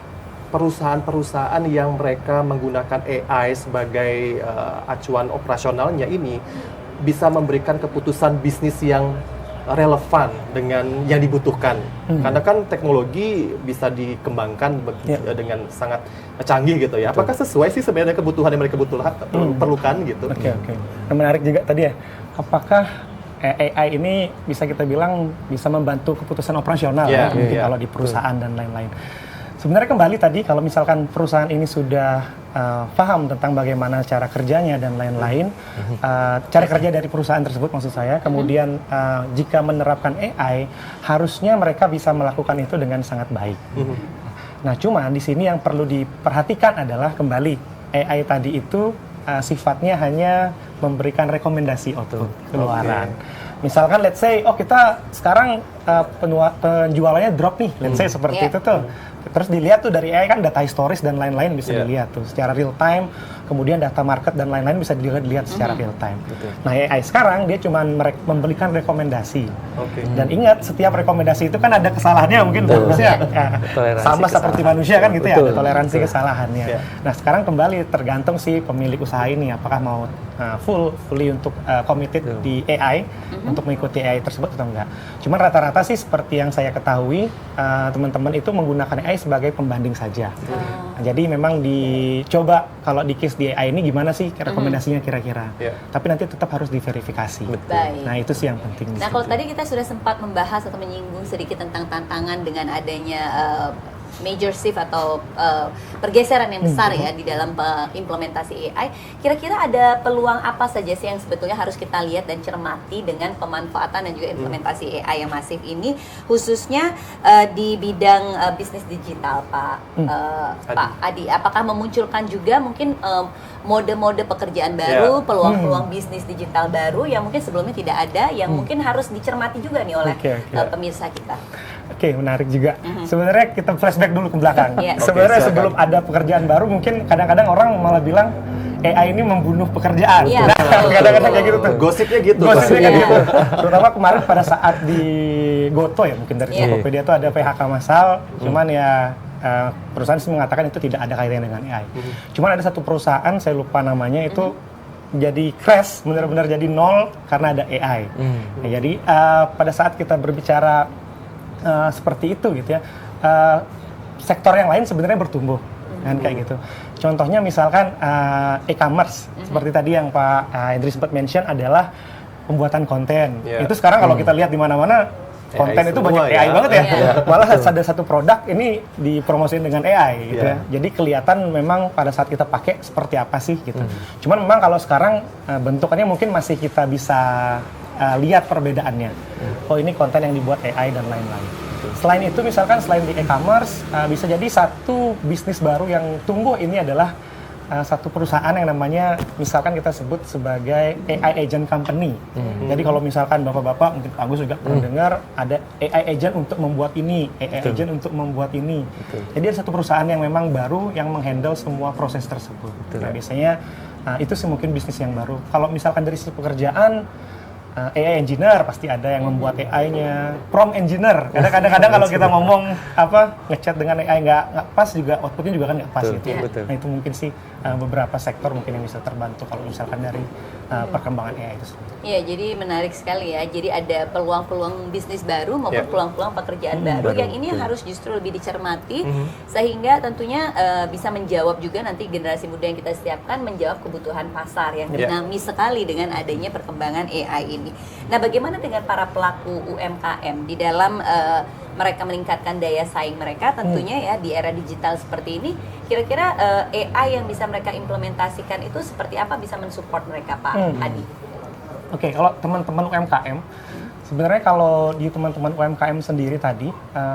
perusahaan-perusahaan yang mereka menggunakan AI sebagai acuan operasionalnya ini bisa memberikan keputusan bisnis yang relevan dengan yang dibutuhkan? Karena kan teknologi bisa dikembangkan dengan sangat canggih gitu ya. Apakah sesuai sih sebenarnya kebutuhan yang mereka perlukan gitu? Oke. Nah, menarik juga tadi ya, apakah AI ini bisa kita bilang bisa membantu keputusan operasional mungkin kalau di perusahaan dan lain-lain. Sebenarnya kembali tadi kalau misalkan perusahaan ini sudah paham tentang bagaimana cara kerjanya dan lain-lain, cara kerja dari perusahaan tersebut maksud saya, kemudian jika menerapkan AI, harusnya mereka bisa melakukan itu dengan sangat baik. Nah, cuma di sini yang perlu diperhatikan adalah kembali AI tadi itu sifatnya hanya memberikan rekomendasi output keluaran. Misalkan let's say, kita sekarang penjualannya drop nih, let's say seperti itu tuh. Terus dilihat tuh dari AI kan data historis dan lain-lain bisa dilihat tuh secara real time, kemudian data market dan lain-lain bisa dilihat secara real time. Nah, AI sekarang dia cuma memberikan rekomendasi. Dan ingat, setiap rekomendasi itu kan ada kesalahannya mungkin bagusnya. Sama seperti manusia kan gitu ya, ada toleransi kesalahannya. Nah, sekarang kembali tergantung si pemilik usaha ini apakah mau fully untuk committed di AI untuk mengikuti AI tersebut atau enggak. Cuman rata-rata sih seperti yang saya ketahui, teman-teman itu menggunakan AI sebagai pembanding saja. Nah, jadi memang dicoba kalau di case di AI ini gimana sih rekomendasinya kira-kira. Tapi nanti tetap harus diverifikasi. Baik. Nah, itu sih yang penting. Nah, kalau tadi kita sudah sempat membahas atau menyinggung sedikit tentang tantangan dengan adanya major shift atau pergeseran yang besar ya di dalam implementasi AI. Kira-kira ada peluang apa saja sih yang sebetulnya harus kita lihat dan cermati dengan pemanfaatan dan juga implementasi AI yang masif ini, khususnya di bidang bisnis digital, Pak Adi. Apakah memunculkan juga mungkin mode-mode pekerjaan baru, peluang-peluang bisnis digital baru yang mungkin sebelumnya tidak ada, yang mungkin harus dicermati juga nih oleh pemirsa kita? Oke, menarik juga. Sebenarnya kita flashback dulu ke belakang. Sebenarnya sebelum ada pekerjaan baru, mungkin kadang-kadang orang malah bilang AI ini membunuh pekerjaan. Kadang-kadang kayak gitu tuh. Gosipnya gitu. Gosipnya kayak gitu. Terutama kemarin pada saat di Goto ya, mungkin dari Tokopedia itu ada PHK massal, cuman ya perusahaan sih mengatakan itu tidak ada kaitannya dengan AI. Cuman ada satu perusahaan, saya lupa namanya, itu jadi crash, benar-benar jadi nol karena ada AI. Nah, jadi pada saat kita berbicara seperti itu gitu ya, sektor yang lain sebenarnya bertumbuh kan kayak gitu. Contohnya misalkan e-commerce seperti tadi yang Pak Hendri sempat mention adalah pembuatan konten. Itu sekarang kalau kita lihat di mana-mana konten itu banyak AI banget ya. Malah ada satu produk ini dipromosiin dengan AI gitu ya. Jadi kelihatan memang pada saat kita pakai seperti apa sih gitu. Cuman memang kalau sekarang bentukannya mungkin masih kita bisa lihat perbedaannya. Oh, ini konten yang dibuat AI dan lain-lain. Selain itu misalkan selain di e-commerce, bisa jadi satu bisnis baru yang tumbuh ini adalah satu perusahaan yang namanya misalkan kita sebut sebagai AI agent company. Jadi kalau misalkan bapak-bapak, mungkin Agus juga pernah dengar ada AI agent untuk membuat ini, AI agent untuk membuat ini. Jadi ada satu perusahaan yang memang baru yang menghandle semua proses tersebut. Nah, biasanya itu sih mungkin bisnis yang baru. Kalau misalkan dari sisi pekerjaan, AI engineer pasti ada yang membuat AI-nya, prompt engineer. Kadang-kadang kalau kita ngomong ngechat dengan AI nggak pas juga, outputnya juga kan nggak pas gitu. Nah, itu mungkin sih beberapa sektor mungkin yang bisa terbantu kalau misalkan dari perkembangan AI itu sendiri. Iya, jadi menarik sekali ya. Jadi ada peluang-peluang bisnis baru maupun peluang-peluang pekerjaan baru yang ini harus justru lebih dicermati sehingga tentunya bisa menjawab juga nanti generasi muda yang kita siapkan menjawab kebutuhan pasar yang dinamis sekali dengan adanya perkembangan AI ini. Nah, bagaimana dengan para pelaku UMKM di dalam mereka meningkatkan daya saing mereka tentunya ya di era digital seperti ini, kira-kira AI yang bisa mereka implementasikan itu seperti apa bisa mensupport mereka, Pak Adi? Oke, kalau teman-teman UMKM, sebenarnya kalau di teman-teman UMKM sendiri tadi,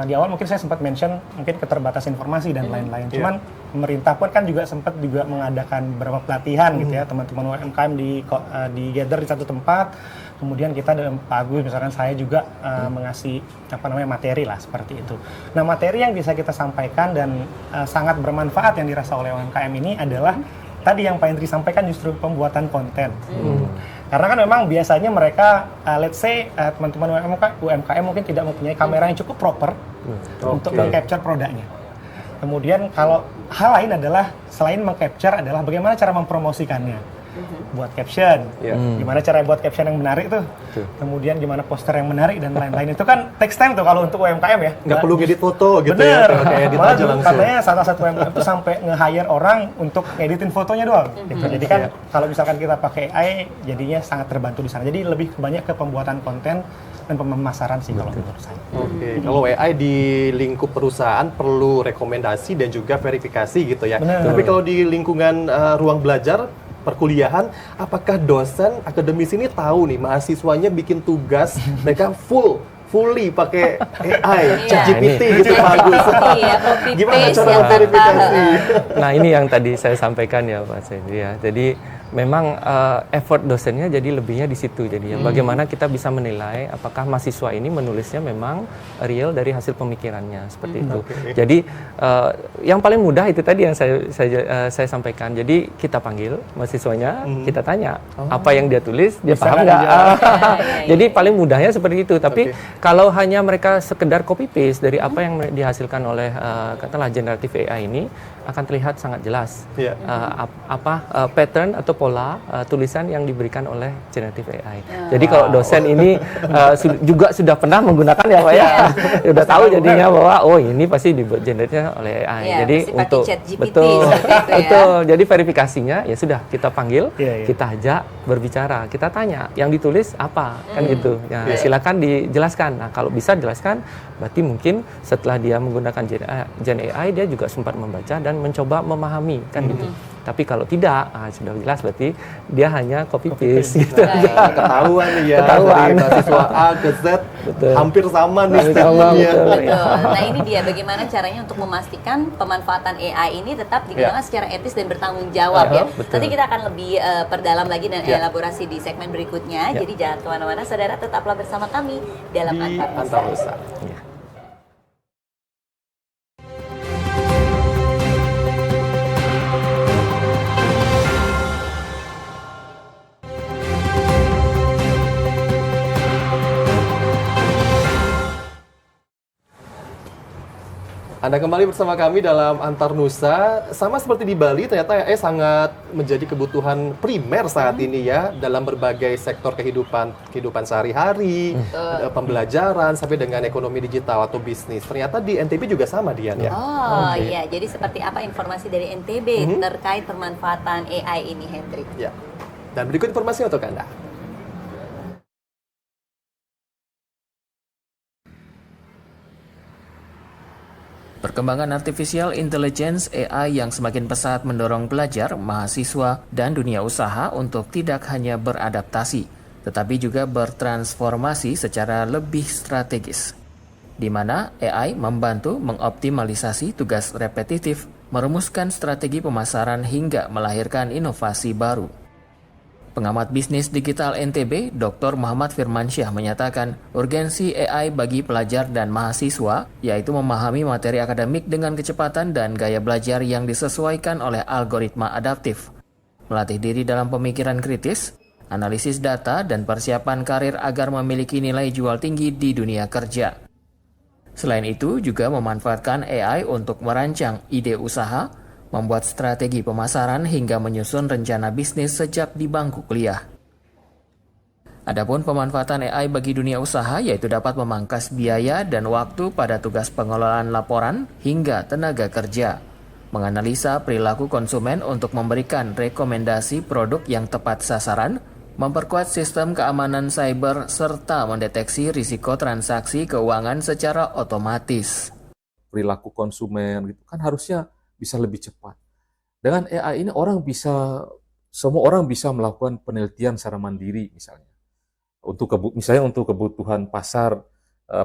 di awal mungkin saya sempat mention mungkin keterbatasan informasi dan lain-lain. Cuman pemerintah pun kan juga sempat juga mengadakan beberapa pelatihan gitu ya, teman-teman UMKM di gather di satu tempat. Kemudian kita dengan Pak Agus, misalkan saya juga mengasih materi lah seperti itu. Nah, materi yang bisa kita sampaikan dan sangat bermanfaat yang dirasa oleh UMKM ini adalah tadi yang Pak Hendri sampaikan, justru pembuatan konten. Karena kan memang biasanya mereka, let's say teman-teman UMKM mungkin tidak mempunyai kamera yang cukup proper untuk meng-capture produknya. Kemudian kalau hal lain adalah selain meng-capture adalah bagaimana cara mempromosikannya. Buat caption, gimana cara buat caption yang menarik tuh, kemudian gimana poster yang menarik dan lain-lain. Itu kan takes time tuh kalau untuk UMKM ya. Nggak perlu edit foto gitu. Bener. Ya, kayak edit Malah aja langsung. katanya salah satu UMKM itu sampai nge-hire orang untuk editin fotonya doang. Gitu. Jadi kan kalau misalkan kita pakai AI, jadinya sangat terbantu di sana. Jadi lebih banyak ke pembuatan konten dan pemasaran sih kalau menurut saya. Oke, kalau AI di lingkup perusahaan perlu rekomendasi dan juga verifikasi gitu ya. Benar. Tapi kalau di lingkungan ruang belajar perkuliahan, apakah dosen akademis ini tahu nih mahasiswanya bikin tugas mereka fully pakai AI, ChatGPT gitu bagus. Gimana cara memverifikasi? Nah, ini yang tadi saya sampaikan ya Pak Sendi ya. Jadi memang effort dosennya jadi lebihnya di situ. Jadi bagaimana kita bisa menilai apakah mahasiswa ini menulisnya memang real dari hasil pemikirannya seperti itu. Jadi yang paling mudah itu tadi yang saya sampaikan. Jadi kita panggil mahasiswanya, kita tanya apa yang dia tulis, dia paham nggak? Jadi paling mudahnya seperti itu. Tapi kalau hanya mereka sekedar copy paste dari apa yang dihasilkan oleh katakanlah generatif AI ini, akan terlihat sangat jelas pattern atau pola tulisan yang diberikan oleh generative AI. Jadi kalau dosen ini juga sudah pernah menggunakan ya Pak ya, sudah tahu jadinya bahwa ini pasti dibuat generatifnya oleh AI. Jadi untuk betul. Jadi verifikasinya ya sudah kita panggil, kita ajak berbicara, kita tanya yang ditulis apa kan gitu. Ya silakan dijelaskan. Nah kalau bisa jelaskan, berarti mungkin setelah dia menggunakan Gen AI dia juga sempat membaca dan mencoba memahami kan gitu. Tapi kalau tidak, sudah jelas berarti dia hanya copy paste gitu. Ketahuan nih ya, dari mahasiswa A ke Z hampir sama nih. Betul. Nah ini dia bagaimana caranya untuk memastikan pemanfaatan AI ini tetap digunakan secara etis dan bertanggung jawab ya. Nanti kita akan lebih perdalam lagi dan elaborasi di segmen berikutnya. Jadi jangan kemana-mana, saudara, tetaplah bersama kami dalam Antar Nusa. Anda kembali bersama kami dalam Antar Nusa. Sama seperti di Bali, ternyata AI sangat menjadi kebutuhan primer saat ini ya dalam berbagai sektor kehidupan sehari-hari, pembelajaran sampai dengan ekonomi digital atau bisnis. Ternyata di NTB juga sama, Dian ya. Iya. Jadi seperti apa informasi dari NTB terkait pemanfaatan AI ini, Hendrik? Ya. Dan berikut informasi untuk Anda. Perkembangan artificial intelligence AI yang semakin pesat mendorong pelajar, mahasiswa, dan dunia usaha untuk tidak hanya beradaptasi, tetapi juga bertransformasi secara lebih strategis, di mana AI membantu mengoptimalisasi tugas repetitif, merumuskan strategi pemasaran hingga melahirkan inovasi baru. Pengamat bisnis digital NTB, Dr. Muhammad Firmansyah menyatakan urgensi AI bagi pelajar dan mahasiswa, yaitu memahami materi akademik dengan kecepatan dan gaya belajar yang disesuaikan oleh algoritma adaptif, melatih diri dalam pemikiran kritis, analisis data, dan persiapan karir agar memiliki nilai jual tinggi di dunia kerja. Selain itu, juga memanfaatkan AI untuk merancang ide usaha, membuat strategi pemasaran hingga menyusun rencana bisnis sejak di bangku kuliah. Adapun pemanfaatan AI bagi dunia usaha yaitu dapat memangkas biaya dan waktu pada tugas pengelolaan laporan hingga tenaga kerja, menganalisa perilaku konsumen untuk memberikan rekomendasi produk yang tepat sasaran, memperkuat sistem keamanan cyber, serta mendeteksi risiko transaksi keuangan secara otomatis. Perilaku konsumen gitu kan harusnya bisa lebih cepat. Dengan AI ini semua orang bisa melakukan penelitian secara mandiri misalnya. Misalnya untuk kebutuhan pasar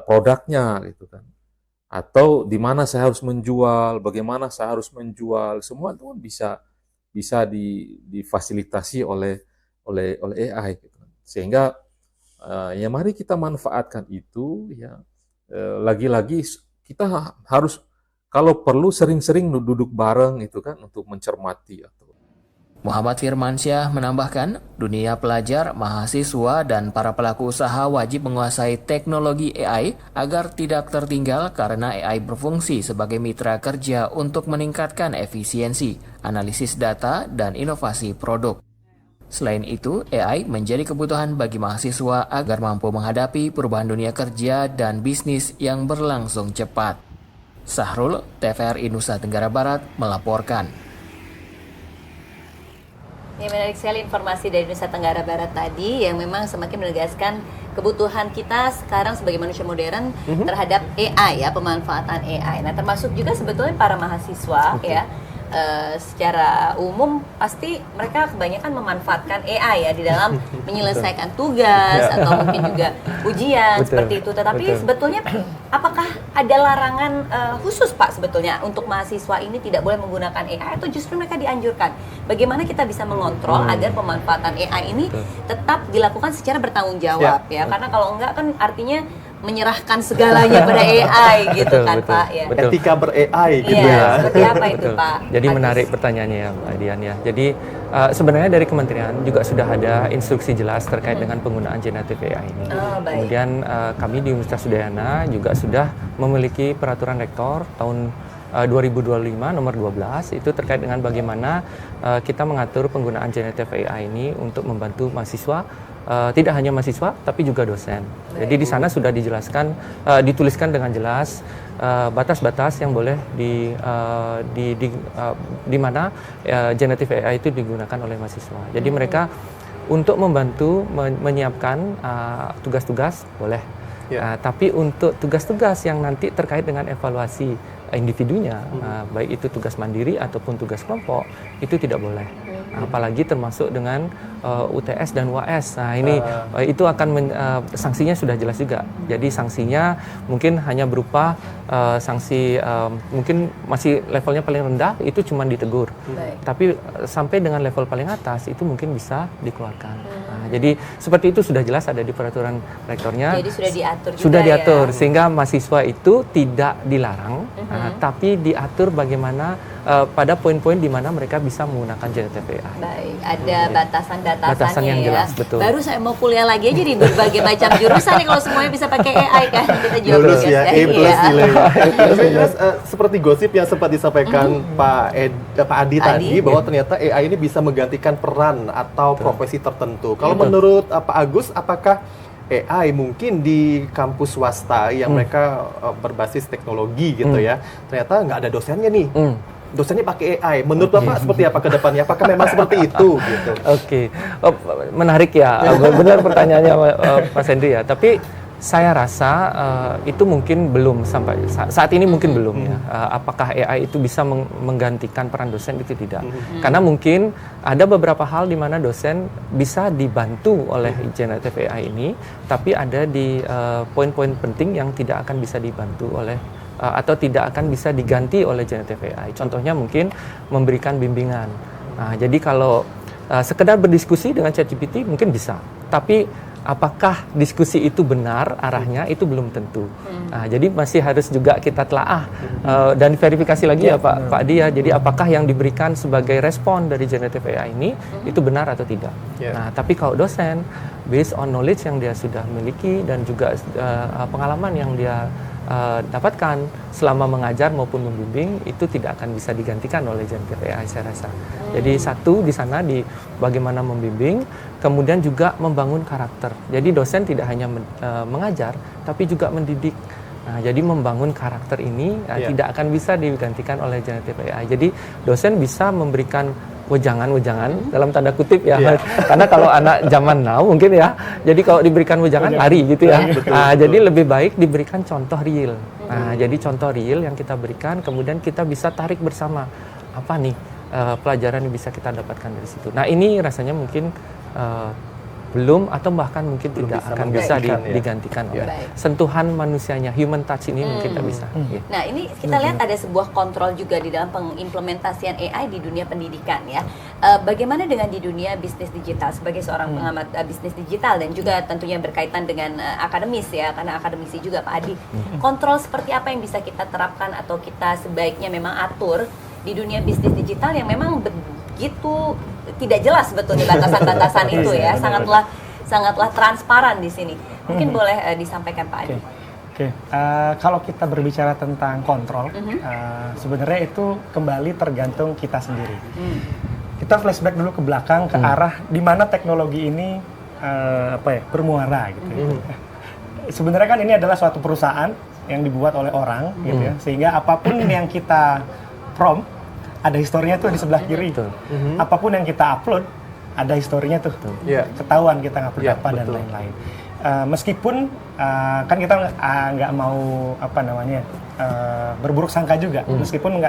produknya gitu kan. Atau di mana saya harus menjual, bagaimana saya harus menjual, semua itu kan bisa difasilitasi oleh AI gitu. Sehingga ya mari kita manfaatkan itu ya. Lagi-lagi kita harus kalau perlu sering-sering duduk bareng itu kan untuk mencermati. Muhammad Firmansyah menambahkan, dunia pelajar, mahasiswa, dan para pelaku usaha wajib menguasai teknologi AI agar tidak tertinggal karena AI berfungsi sebagai mitra kerja untuk meningkatkan efisiensi, analisis data, dan inovasi produk. Selain itu, AI menjadi kebutuhan bagi mahasiswa agar mampu menghadapi perubahan dunia kerja dan bisnis yang berlangsung cepat. Sahrul, TVRI Nusa Tenggara Barat, melaporkan. Ya, menarik sekali informasi dari Nusa Tenggara Barat tadi yang memang semakin menegaskan kebutuhan kita sekarang sebagai manusia modern terhadap AI ya, pemanfaatan AI. Nah, termasuk juga sebetulnya para mahasiswa ya. Secara umum pasti mereka kebanyakan memanfaatkan AI ya di dalam menyelesaikan tugas atau mungkin juga ujian seperti itu. Tetapi sebetulnya apakah ada larangan khusus Pak sebetulnya untuk mahasiswa ini tidak boleh menggunakan AI atau justru mereka dianjurkan? Bagaimana kita bisa mengontrol agar pemanfaatan AI ini tetap dilakukan secara bertanggung jawab ya? Karena kalau enggak kan artinya menyerahkan segalanya pada AI gitu kan Pak ya. Etika ber-AI gitu ya. Seperti apa itu Pak? Jadi menarik pertanyaannya ya Mbak Dian ya. Jadi sebenarnya dari kementerian juga sudah ada instruksi jelas terkait dengan penggunaan generatif AI ini. Kemudian kami di Universitas Udayana juga sudah memiliki peraturan rektor tahun 2025 nomor 12 itu terkait dengan bagaimana kita mengatur penggunaan generatif AI ini untuk membantu mahasiswa, tidak hanya mahasiswa tapi juga dosen. Jadi di sana sudah dijelaskan, dituliskan dengan jelas batas-batas yang boleh di mana generatif AI itu digunakan oleh mahasiswa. Jadi mereka untuk membantu menyiapkan tugas-tugas boleh. Tapi untuk tugas-tugas yang nanti terkait dengan evaluasi individunya, baik itu tugas mandiri ataupun tugas kelompok, itu tidak boleh. Apalagi termasuk dengan UTS dan UAS. Nah ini itu akan sanksinya sudah jelas juga. Jadi sanksinya mungkin hanya berupa sanksi mungkin masih levelnya paling rendah itu cuma ditegur. Tapi sampai dengan level paling atas itu mungkin bisa dikeluarkan. Nah, jadi seperti itu sudah jelas ada di peraturan rektornya. Jadi sudah diatur juga sudah diatur ya? Sehingga mahasiswa itu tidak dilarang, tapi diatur bagaimana pada poin-poin di mana mereka bisa menggunakan generatif AI. Baik, ada batasan-batasannya Batasan yang ya. jelas, betul. Baru saya mau kuliah lagi aja di berbagai macam jurusan nih kalau semuanya bisa pakai AI kan. Kita jawab Lulus juga ya, A plus nilainya. Terus seperti gosip yang sempat disampaikan Pak Adi tadi bahwa ternyata AI ini bisa menggantikan peran atau profesi tertentu. Kalau menurut Pak Agus, apakah AI mungkin di kampus swasta yang mereka berbasis teknologi gitu ya, ternyata nggak ada dosennya nih. Dosennya pakai AI. Menurut Bapak seperti apa ke depannya? Apakah memang seperti itu gitu? Menarik ya. Benar pertanyaannya Mas Hendri ya. Tapi saya rasa itu mungkin belum sampai saat ini mungkin belum ya. Apakah AI itu bisa menggantikan peran dosen itu tidak. Karena mungkin ada beberapa hal di mana dosen bisa dibantu oleh generatif AI ini, tapi ada di poin-poin penting yang tidak akan bisa dibantu oleh atau tidak akan bisa diganti oleh generatif AI. Contohnya mungkin memberikan bimbingan. Nah, jadi kalau sekedar berdiskusi dengan ChatGPT mungkin bisa, tapi apakah diskusi itu benar arahnya itu belum tentu. Nah, jadi masih harus juga kita telaah dan verifikasi lagi ya Pak Dia. Jadi apakah yang diberikan sebagai respon dari generatif AI ini itu benar atau tidak. Nah, tapi kalau dosen based on knowledge yang dia sudah miliki dan juga pengalaman yang dia dapatkan selama mengajar maupun membimbing itu tidak akan bisa digantikan oleh generatif AI saya rasa. Jadi satu di sana di bagaimana membimbing, kemudian juga membangun karakter. Jadi dosen tidak hanya mengajar tapi juga mendidik. Nah, jadi membangun karakter ini tidak akan bisa digantikan oleh generatif AI. Jadi dosen bisa memberikan wejangan dalam tanda kutip ya, karena kalau anak zaman now mungkin ya, jadi kalau diberikan wejangan lari gitu ya. Jadi lebih baik diberikan contoh real. Nah, jadi contoh real yang kita berikan, kemudian kita bisa tarik bersama apa nih pelajaran yang bisa kita dapatkan dari situ. Nah, ini rasanya mungkin belum atau bahkan mungkin tidak akan bisa digantikan oleh sentuhan manusianya, human touch ini mungkin tidak bisa. Nah, ini kita lihat ada sebuah kontrol juga di dalam pengimplementasian AI di dunia pendidikan ya. Bagaimana dengan di dunia bisnis digital sebagai seorang pengamat bisnis digital dan juga tentunya berkaitan dengan akademis ya, karena akademisi juga Pak Adi. Kontrol seperti apa yang bisa kita terapkan atau kita sebaiknya memang atur di dunia bisnis digital yang memang begitu tidak jelas sebetulnya batasan-batasan itu ya, sangatlah transparan di sini. Mungkin boleh disampaikan Pak Adi. Kalau kita berbicara tentang kontrol, sebenarnya itu kembali tergantung kita sendiri. Kita flashback dulu ke belakang ke arah di mana teknologi ini bermuara gitu. Sebenarnya kan ini adalah suatu perusahaan yang dibuat oleh orang gitu ya, sehingga apapun yang kita prompt ada historinya tuh di sebelah kiri. Apapun yang kita upload ada historinya tuh. Ketahuan kita ngupload apa dan lain-lain. meskipun kan kita nggak mau berburuk sangka juga, meskipun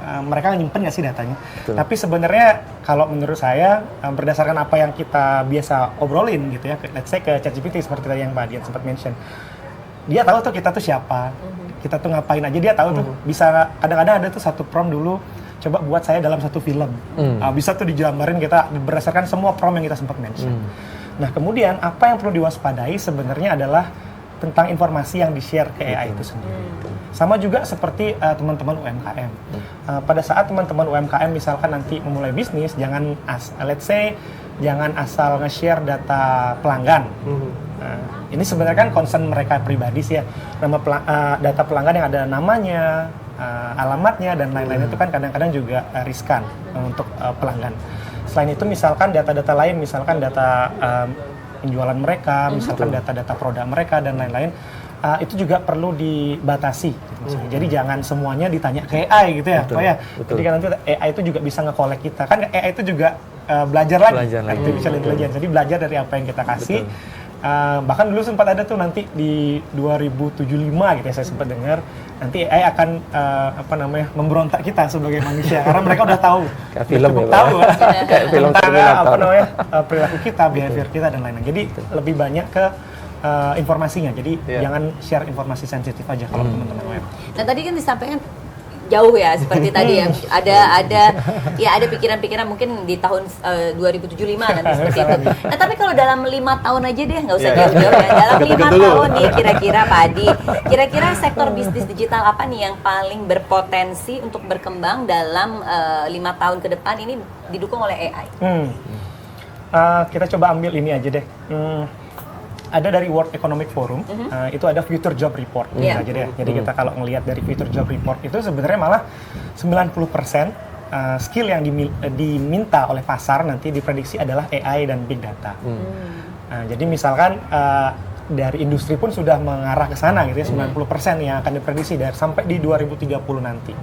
mereka nyimpen nggak sih datanya. Betul. Tapi sebenarnya kalau menurut saya berdasarkan apa yang kita biasa obrolin gitu ya, let's say ke ChatGPT seperti tadi yang Mbak Dian sempat mention, dia tahu tuh kita tuh siapa, kita tuh ngapain aja dia tahu tuh. Bisa kadang-kadang ada tuh satu prompt dulu, coba buat saya dalam satu film, bisa tuh digambarin kita berdasarkan semua prompt yang kita sempat mention. Nah kemudian apa yang perlu diwaspadai sebenarnya adalah tentang informasi yang di-share ke AI itu sendiri. Sama juga seperti teman-teman UMKM. Pada saat teman-teman UMKM misalkan nanti memulai bisnis, jangan asal nge-share data pelanggan. Ini sebenarnya kan concern mereka pribadi sih ya. Data pelanggan yang ada namanya, alamatnya dan lain-lain itu kan kadang-kadang juga riskan untuk pelanggan. Selain itu misalkan data-data lain, misalkan data penjualan mereka, misalkan data-data produk mereka dan lain-lain, itu juga perlu dibatasi. Gitu. Jadi jangan semuanya ditanya ke AI gitu ya, Pak ya. Jadi kan nanti AI itu juga bisa nge-collect kita. Kan AI itu juga belajar lagi, artificial intelligence. Jadi belajar dari apa yang kita kasih. Bahkan dulu sempat ada tuh nanti di 2075 gitu ya, saya sempat dengar nanti AI akan memberontak kita sebagai manusia karena mereka udah tahu, kayak film ya, tahu kayak film perilaku kita, behavior kita dan lain-lain. Jadi lebih banyak ke informasinya. Jadi jangan share informasi sensitif aja kalau teman-teman web. Nah tadi kan disampaikan jauh ya seperti tadi ya, ada pikiran-pikiran mungkin di tahun 2075 nanti seperti itu. Nah tapi kalau dalam 5 tahun aja deh, nggak usah jauh-jauh ya, dalam 5 tahun nih kira-kira Pak Adi, kira-kira sektor bisnis digital apa nih yang paling berpotensi untuk berkembang dalam 5 tahun ke depan ini didukung oleh AI? Kita coba ambil ini aja deh. Ada dari World Economic Forum, itu ada Future Job Report. Aja deh. Jadi kita kalau ngelihat dari Future Job Report itu sebenarnya malah 90% skill yang diminta oleh pasar nanti diprediksi adalah AI dan Big Data. Jadi misalkan dari industri pun sudah mengarah ke sana gitu ya, 90% yang akan diprediksi sampai di 2030 nanti.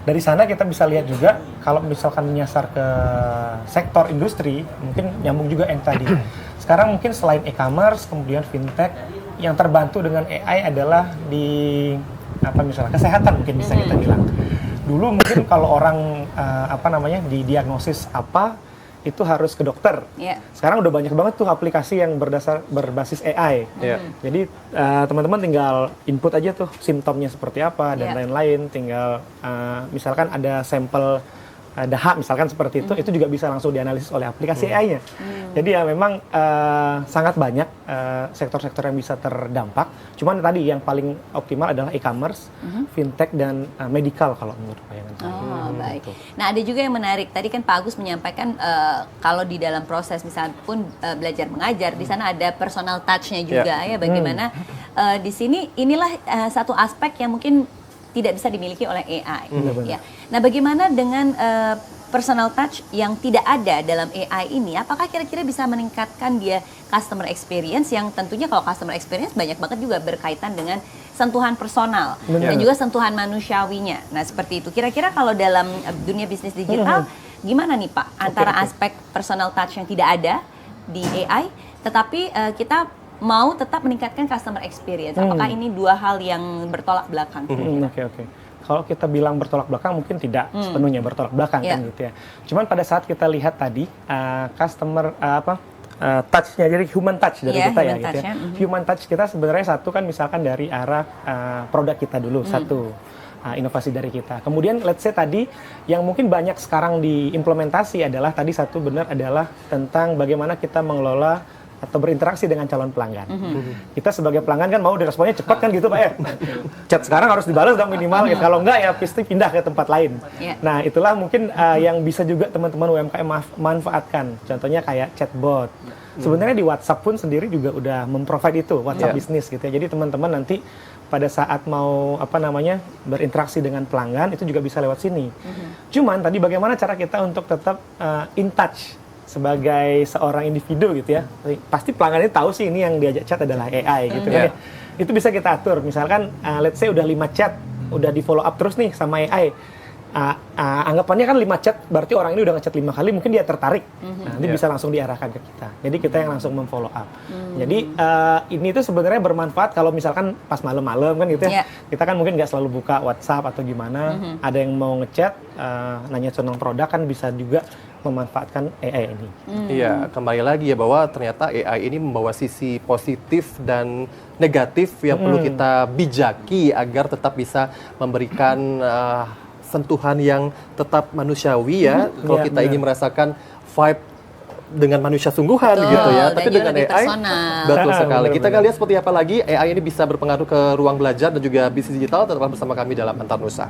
Dari sana kita bisa lihat juga kalau misalkan menyasar ke sektor industri, mungkin nyambung juga yang tadi. Sekarang mungkin selain e-commerce, kemudian fintech, yang terbantu dengan AI adalah di misalnya kesehatan mungkin bisa kita bilang. Dulu mungkin kalau orang didiagnosis itu harus ke dokter. Sekarang udah banyak banget tuh aplikasi yang berbasis AI. Jadi teman-teman tinggal input aja tuh simptomnya seperti apa dan lain-lain. Tinggal misalkan ada sampel dahak misalkan seperti itu juga bisa langsung dianalisis oleh aplikasi AI-nya. Jadi ya memang sangat banyak sektor-sektor yang bisa terdampak. Cuman tadi yang paling optimal adalah e-commerce, fintech dan medical kalau menurut bayangan saya. Baik. Nah ada juga yang menarik. Tadi kan Pak Agus menyampaikan kalau di dalam proses misalnya pun belajar mengajar, di sana ada personal touch-nya juga ya. Bagaimana di sini inilah satu aspek yang mungkin tidak bisa dimiliki oleh AI. Ya. Nah, bagaimana dengan personal touch yang tidak ada dalam AI ini? Apakah kira-kira bisa meningkatkan dia customer experience yang tentunya kalau customer experience banyak banget juga berkaitan dengan sentuhan personal dan juga sentuhan manusiawinya. Nah, seperti itu. Kira-kira kalau dalam dunia bisnis digital gimana nih Pak antara aspek personal touch yang tidak ada di AI tetapi kita mau tetap meningkatkan customer experience. Apakah ini dua hal yang bertolak belakang? Oke. Kalau kita bilang bertolak belakang mungkin tidak sepenuhnya bertolak belakang kan gitu ya. Cuman pada saat kita lihat tadi customer touch-nya, jadi human touch dari kita ya gitu ya. Human touch kita sebenarnya satu kan misalkan dari arah produk kita dulu satu. Inovasi dari kita. Kemudian let's say tadi yang mungkin banyak sekarang diimplementasi adalah tadi satu benar adalah tentang bagaimana kita mengelola atau berinteraksi dengan calon pelanggan. Kita sebagai pelanggan kan mau responnya cepat kan gitu Pak ya. Chat sekarang harus dibalas dong minimal, ya. Kalau enggak ya pasti pindah ke tempat lain. Nah itulah mungkin yang bisa juga teman-teman UMKM manfaatkan. Contohnya kayak chatbot. Sebenarnya di WhatsApp pun sendiri juga udah memprovide itu, WhatsApp Business gitu ya. Jadi teman-teman nanti pada saat mau berinteraksi dengan pelanggan itu juga bisa lewat sini. Cuman tadi bagaimana cara kita untuk tetap in touch sebagai seorang individu gitu ya. Pasti pelanggan ini tahu sih ini yang diajak chat adalah AI gitu kan ya. Itu bisa kita atur. Misalkan let's say udah 5 chat, udah di follow up terus nih sama AI. anggapannya kan 5 chat, berarti orang ini udah ngechat 5 kali, mungkin dia tertarik. Nanti bisa langsung diarahkan ke kita. Jadi kita yang langsung memfollow up. Jadi ini tuh sebenarnya bermanfaat kalau misalkan pas malam-malam kan gitu ya. Kita kan mungkin nggak selalu buka WhatsApp atau gimana. Ada yang mau ngechat, nanya tentang produk kan bisa juga memanfaatkan AI ini. Iya, kembali lagi ya bahwa ternyata AI ini membawa sisi positif dan negatif yang perlu kita bijaki agar tetap bisa memberikan sentuhan yang tetap manusiawi ya. Kalau kita ingin merasakan vibe dengan manusia sungguhan gitu ya. Tapi dengan AI, betul sekali. Kita akan lihat seperti apa lagi AI ini bisa berpengaruh ke ruang belajar dan juga bisnis digital. Tetap bersama kami dalam Antar Nusa.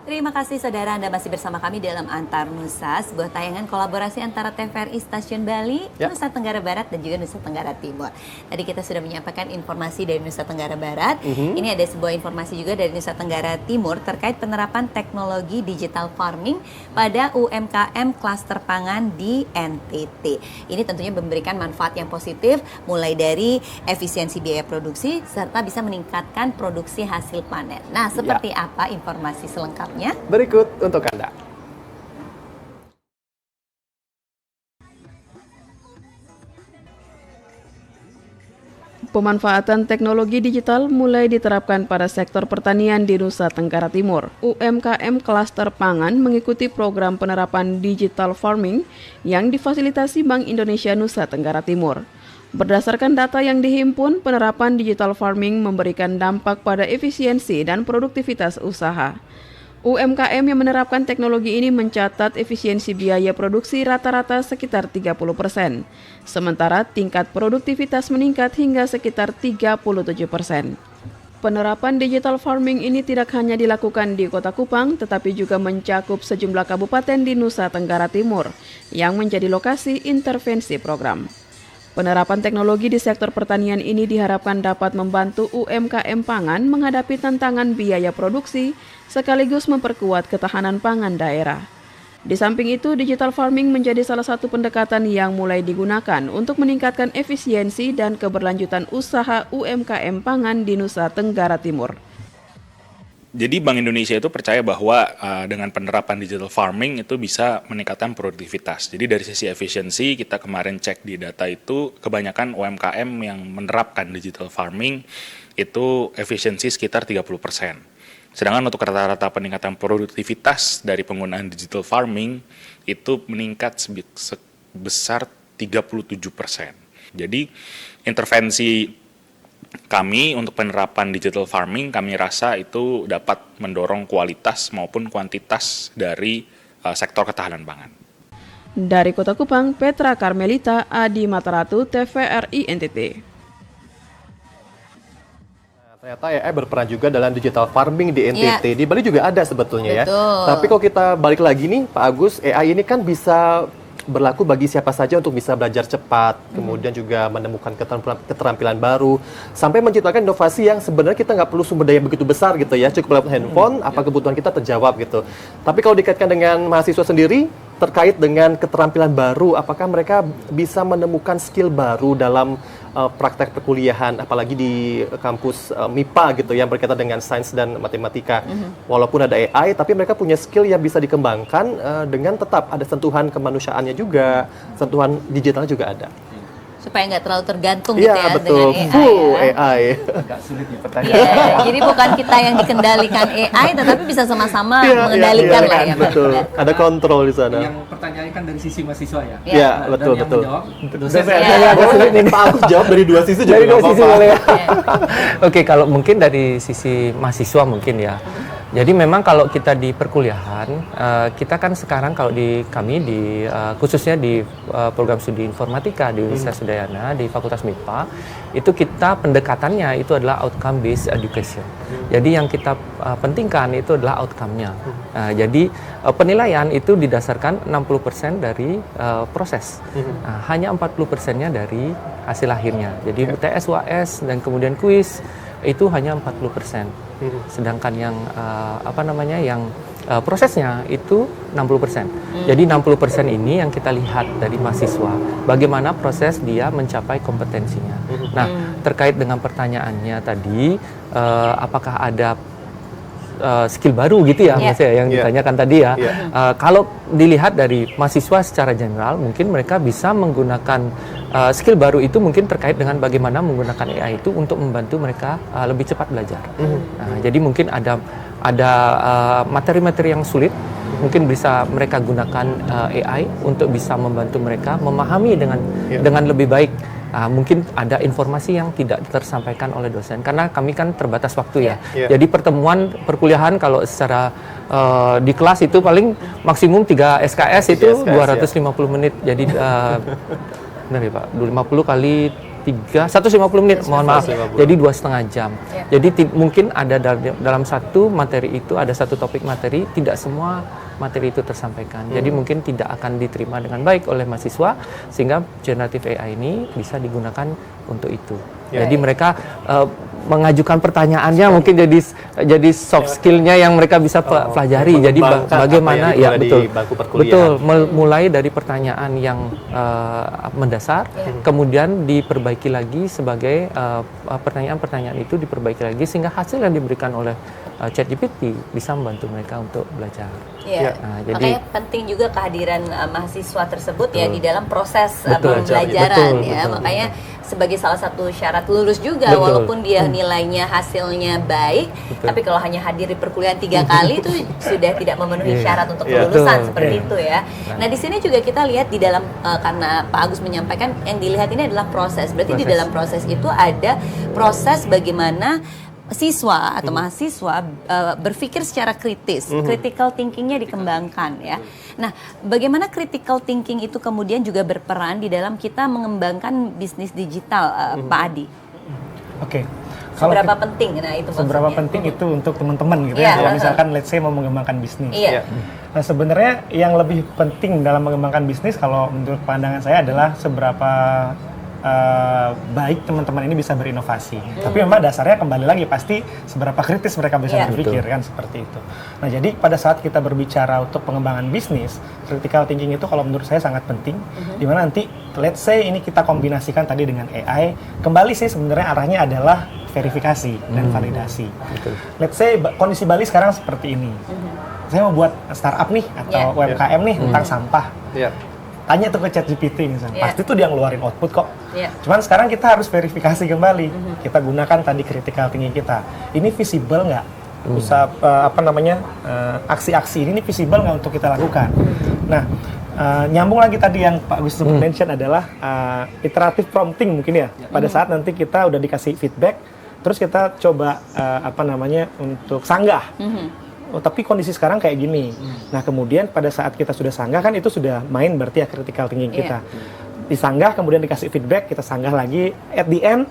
Terima kasih saudara, Anda masih bersama kami dalam Antar Nusa, sebuah tayangan kolaborasi antara TVRI Stasiun Bali, Nusa Tenggara Barat dan juga Nusa Tenggara Timur. Tadi kita sudah menyampaikan informasi dari Nusa Tenggara Barat. Ini ada sebuah informasi juga dari Nusa Tenggara Timur terkait penerapan teknologi digital farming pada UMKM klaster pangan di NTT. Ini tentunya memberikan manfaat yang positif, mulai dari efisiensi biaya produksi serta bisa meningkatkan produksi hasil panen. Nah, seperti apa informasi selengkapnya? Berikut untuk Anda. Pemanfaatan teknologi digital mulai diterapkan pada sektor pertanian di Nusa Tenggara Timur. UMKM klaster pangan mengikuti program penerapan digital farming yang difasilitasi Bank Indonesia Nusa Tenggara Timur. Berdasarkan data yang dihimpun, penerapan digital farming memberikan dampak pada efisiensi dan produktivitas usaha. UMKM yang menerapkan teknologi ini mencatat efisiensi biaya produksi rata-rata sekitar 30%, sementara tingkat produktivitas meningkat hingga sekitar 37%. Penerapan digital farming ini tidak hanya dilakukan di Kota Kupang, tetapi juga mencakup sejumlah kabupaten di Nusa Tenggara Timur yang menjadi lokasi intervensi program. Penerapan teknologi di sektor pertanian ini diharapkan dapat membantu UMKM pangan menghadapi tantangan biaya produksi sekaligus memperkuat ketahanan pangan daerah. Di samping itu, digital farming menjadi salah satu pendekatan yang mulai digunakan untuk meningkatkan efisiensi dan keberlanjutan usaha UMKM pangan di Nusa Tenggara Timur. Jadi Bank Indonesia itu percaya bahwa dengan penerapan digital farming itu bisa meningkatkan produktivitas. Jadi dari sisi efisiensi kita kemarin cek di data itu kebanyakan UMKM yang menerapkan digital farming itu efisiensi sekitar 30%. Sedangkan untuk rata-rata peningkatan produktivitas dari penggunaan digital farming itu meningkat sebesar 37%. Jadi intervensi kami untuk penerapan digital farming kami rasa itu dapat mendorong kualitas maupun kuantitas dari sektor ketahanan pangan. Dari Kota Kupang, Petra Karmelita, Adi Mataratu, TVRI NTT. Ternyata AI berperan juga dalam digital farming di NTT. Di Bali juga ada sebetulnya. Betul. Ya. Tapi kalau kita balik lagi nih, Pak Agus, AI ini kan bisa berlaku bagi siapa saja untuk bisa belajar cepat, kemudian juga menemukan keterampilan baru, sampai menciptakan inovasi yang sebenarnya kita nggak perlu sumber daya begitu besar gitu ya, cukup lewat handphone, apa kebutuhan kita terjawab gitu. Tapi kalau dikaitkan dengan mahasiswa sendiri, terkait dengan keterampilan baru, apakah mereka bisa menemukan skill baru dalam praktek perkuliahan, apalagi di kampus MIPA gitu yang berkaitan dengan sains dan matematika. Walaupun ada AI, tapi mereka punya skill yang bisa dikembangkan dengan tetap ada sentuhan kemanusiaannya juga, sentuhan digitalnya juga ada. Supaya nggak terlalu tergantung gitu ya betul. dengan AI. Full AI. Agak sulit dipertanyaan. Iya, jadi bukan kita yang dikendalikan AI, tetapi bisa sama-sama mengendalikan lah ya. Betul. Ada kontrol di sana. Yang pertanyaannya kan dari sisi mahasiswa ya. Iya, betul. Dan yang menjawab dosen. Agak sulit nih. Pak Agus jawab dari dua sisi juga nggak apa-apa. Oke, kalau mungkin dari sisi mahasiswa mungkin ya. Jadi memang kalau kita di perkuliahan, kita kan sekarang kalau di kami di khususnya di program studi informatika di Universitas Udayana di Fakultas MIPA, itu kita pendekatannya itu adalah outcome based education. Jadi yang kita pentingkan itu adalah outcome-nya. Jadi penilaian itu didasarkan 60% dari proses, hanya 40%-nya dari hasil akhirnya. Jadi UTS, UAS dan kemudian kuis. itu hanya 40%. Sedangkan yang prosesnya itu 60%. Jadi 60% ini yang kita lihat dari mahasiswa, bagaimana proses dia mencapai kompetensinya. Nah, terkait dengan pertanyaannya tadi, apakah ada skill baru gitu ya, Mas, yang ditanyakan tadi ya. Kalau dilihat dari mahasiswa secara general, mungkin mereka bisa menggunakan skill baru itu mungkin terkait dengan bagaimana menggunakan AI itu untuk membantu mereka lebih cepat belajar. Nah, jadi mungkin ada materi-materi yang sulit, mungkin bisa mereka gunakan AI untuk bisa membantu mereka memahami dengan lebih baik. Mungkin ada informasi yang tidak tersampaikan oleh dosen karena kami kan terbatas waktu ya. Jadi pertemuan perkuliahan kalau secara di kelas itu paling maksimum 3 SKS itu 250 menit. Jadi benar ya Pak, 50 kali 150 menit, mohon maaf. Jadi 2,5 jam. Jadi mungkin ada dalam satu materi itu ada satu topik materi, tidak semua materi itu tersampaikan. Jadi mungkin tidak akan diterima dengan baik oleh mahasiswa, sehingga generative AI ini bisa digunakan untuk itu. Jadi mereka mengajukan pertanyaannya mungkin jadi soft skill-nya yang mereka bisa pelajari. Jadi bagaimana ya betul mulai dari pertanyaan yang mendasar, kemudian diperbaiki lagi sebagai pertanyaan-pertanyaan itu diperbaiki lagi sehingga hasil yang diberikan oleh ChatGPT bisa membantu mereka untuk belajar. Nah, jadi makanya penting juga kehadiran mahasiswa tersebut ya di dalam proses pembelajaran ya. Makanya sebagai salah satu syarat lulus juga, walaupun dia nilainya hasilnya baik, tapi kalau hanya hadir di perkuliahan 3 kali itu sudah tidak memenuhi syarat untuk kelulusan seperti itu ya. Nah, di sini juga kita lihat di dalam karena Pak Agus menyampaikan yang dilihat ini adalah proses. Berarti di dalam proses itu ada proses bagaimana siswa atau mahasiswa berpikir secara kritis, critical thinkingnya dikembangkan ya. Nah, bagaimana critical thinking itu kemudian juga berperan di dalam kita mengembangkan bisnis digital, Pak Adi? Oke. Seberapa penting? Nah, itu seberapa penting itu untuk teman-teman gitu ya. Kalau misalkan let's say mau mengembangkan bisnis. Nah, sebenarnya yang lebih penting dalam mengembangkan bisnis kalau menurut pandangan saya adalah seberapa baik teman-teman ini bisa berinovasi. Tapi memang dasarnya kembali lagi pasti seberapa kritis mereka bisa berpikir kan seperti itu. Nah, jadi pada saat kita berbicara untuk pengembangan bisnis, critical thinking itu kalau menurut saya sangat penting. Dimana nanti let's say ini kita kombinasikan tadi dengan AI, kembali sih sebenarnya arahnya adalah verifikasi dan validasi. Let's say kondisi Bali sekarang seperti ini. Saya mau buat startup nih atau UMKM nih tentang sampah. Tanya tuh ke ChatGPT misalnya, pasti tuh dia ngeluarin output kok. Cuman sekarang kita harus verifikasi kembali. Kita gunakan tadi critical thinking kita. Ini visible nggak? Usaha aksi-aksi ini visible nggak untuk kita lakukan? Nah, nyambung lagi tadi yang Pak Agus mention adalah iterative prompting mungkin ya. Pada saat nanti kita udah dikasih feedback, terus kita coba untuk sanggah. Oh, tapi kondisi sekarang kayak gini. Nah, kemudian pada saat kita sudah sanggah kan itu sudah main berarti ya critical thinking kita. Disanggah, kemudian dikasih feedback, kita sanggah lagi. At the end,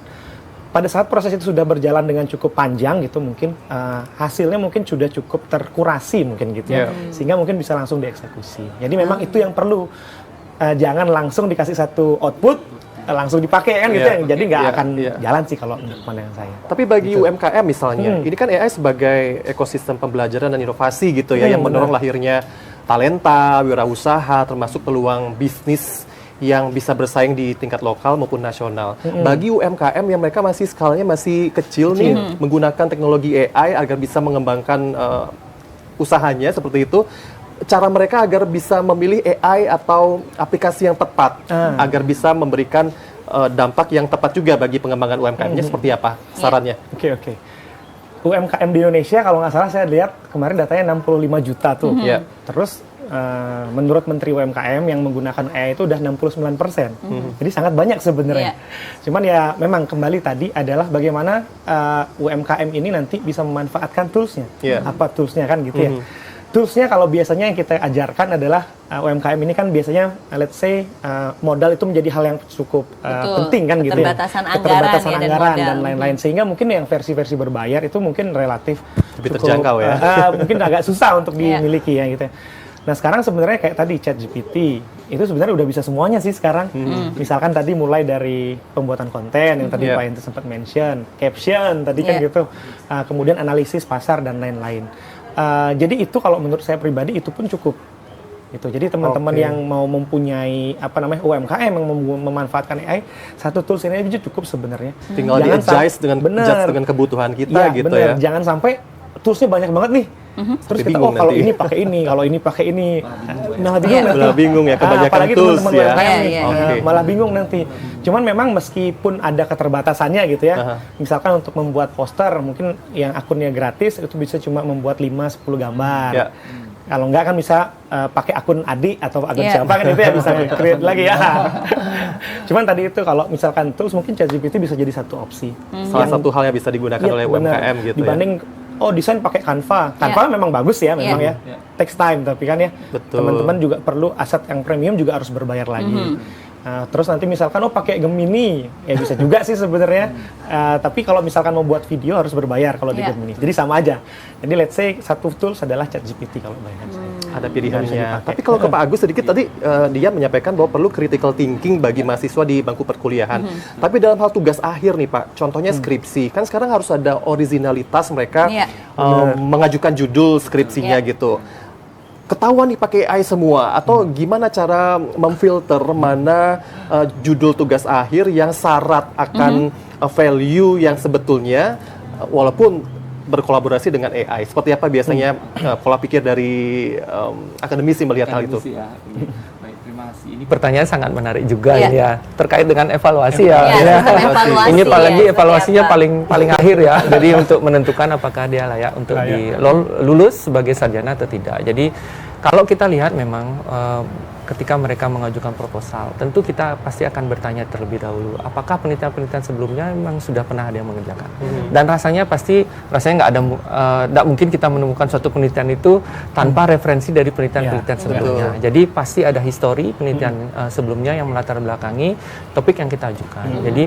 pada saat proses itu sudah berjalan dengan cukup panjang gitu, mungkin hasilnya mungkin sudah cukup terkurasi mungkin gitu ya. Sehingga mungkin bisa langsung dieksekusi. Jadi memang itu yang perlu. Jangan langsung dikasih satu output, langsung dipakai kan gitu ya. Jadi nggak akan jalan sih kalau menurut pandangan saya. Tapi bagi UMKM misalnya, ini kan AI sebagai ekosistem pembelajaran dan inovasi gitu ya, yang mendorong lahirnya talenta, wirausaha, termasuk peluang bisnis yang bisa bersaing di tingkat lokal maupun nasional. Bagi UMKM yang mereka masih skalanya masih kecil nih, menggunakan teknologi AI agar bisa mengembangkan usahanya seperti itu, cara mereka agar bisa memilih AI atau aplikasi yang tepat agar bisa memberikan dampak yang tepat juga bagi pengembangan UMKM-nya seperti apa sarannya? Oke. UMKM di Indonesia kalau nggak salah saya lihat kemarin datanya 65 juta tuh. Terus menurut Menteri UMKM yang menggunakan AI itu udah 69%. Jadi sangat banyak sebenarnya. Cuman ya memang kembali tadi adalah bagaimana UMKM ini nanti bisa memanfaatkan toolsnya. Apa toolsnya kan gitu ya. Toolsnya kalau biasanya yang kita ajarkan adalah UMKM ini kan biasanya let's say modal itu menjadi hal yang cukup penting kan gitu ya. Keterbatasan anggaran dan lain-lain. Sehingga mungkin yang versi-versi berbayar itu mungkin relatif lebih terjangkau ya. Mungkin agak susah untuk dimiliki ya gitu ya. Nah sekarang sebenarnya kayak tadi ChatGPT itu sebenarnya udah bisa semuanya sih sekarang. Misalkan tadi mulai dari pembuatan konten yang tadi Pak Yanto sempat mention, caption tadi kan gitu, kemudian analisis pasar dan lain-lain. Jadi itu kalau menurut saya pribadi itu pun cukup. Gitu. Jadi teman-teman yang mau mempunyai UMKM yang memanfaatkan AI, satu tools ini aja cukup sebenarnya. Tinggal di-adjust dengan kebutuhan kita gitu ya. Jangan sampai toolsnya banyak banget nih. Terus kita kalau ini pakai ini, kalau ini pakai ini, malah bingung nanti. Kebanyakan apalagi tools teman-teman UMKM malah bingung nanti. Cuman memang meskipun ada keterbatasannya gitu ya. Misalkan untuk membuat poster mungkin yang akunnya gratis itu bisa cuma membuat 5-10 gambar. Kalau enggak kan bisa pakai akun Adi atau akun siapa kan itu ya bisa create lagi ya. Cuman tadi itu kalau misalkan tools mungkin ChatGPT bisa jadi satu opsi. Salah satu hal yang bisa digunakan oleh UMKM gitu dibanding desain pakai Canva. Canva memang bagus ya memang ya. Takes time tapi kan ya. Teman-teman juga perlu aset yang premium juga harus berbayar lagi. Terus nanti misalkan pakai Gemini ya bisa juga sih sebenarnya. Tapi kalau misalkan mau buat video harus berbayar kalau di Gemini. Jadi sama aja. Jadi let's say satu tools adalah ChatGPT kalau bayar. Ada pilihannya. Tapi kalau ke Pak Agus sedikit tadi dia menyampaikan bahwa perlu critical thinking bagi mahasiswa di bangku perkuliahan. Tapi dalam hal tugas akhir nih Pak, contohnya skripsi. Kan sekarang harus ada originalitas mereka mengajukan judul skripsinya gitu. Ketahuan nih pakai AI semua atau gimana cara memfilter mana judul tugas akhir yang syarat akan value yang sebetulnya walaupun berkolaborasi dengan AI. Seperti apa biasanya pola pikir dari akademisi melihat hal itu? Baik, terima kasih. Ini pertanyaan sangat menarik juga ini ya terkait dengan evaluasi ya. Evaluasi, ini apalagi evaluasinya paling akhir ya. Jadi untuk menentukan apakah dia layak untuk lulus sebagai sarjana atau tidak. Jadi kalau kita lihat memang ketika mereka mengajukan proposal, tentu kita pasti akan bertanya terlebih dahulu, apakah penelitian-penelitian sebelumnya memang sudah pernah ada yang mengerjakan. Dan rasanya nggak mungkin kita menemukan suatu penelitian itu tanpa referensi dari penelitian-penelitian sebelumnya. Jadi pasti ada histori penelitian sebelumnya yang melatar belakangi topik yang kita ajukan. Jadi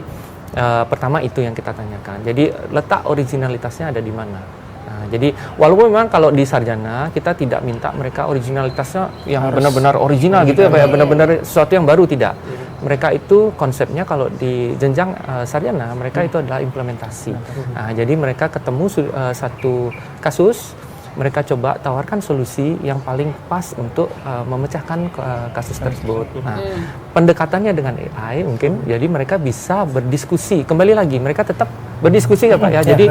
pertama itu yang kita tanyakan. Jadi letak originalitasnya ada di mana? Jadi walaupun memang kalau di sarjana kita tidak minta mereka originalitasnya yang benar-benar original gitu ya, benar-benar sesuatu yang baru, tidak. Mereka itu konsepnya kalau di jenjang sarjana mereka itu adalah implementasi. Jadi mereka ketemu satu kasus, mereka coba tawarkan solusi yang paling pas untuk memecahkan kasus tersebut. Pendekatannya dengan AI mungkin, jadi mereka bisa berdiskusi. Kembali lagi, mereka tetap berdiskusi ya Pak ya. Jadi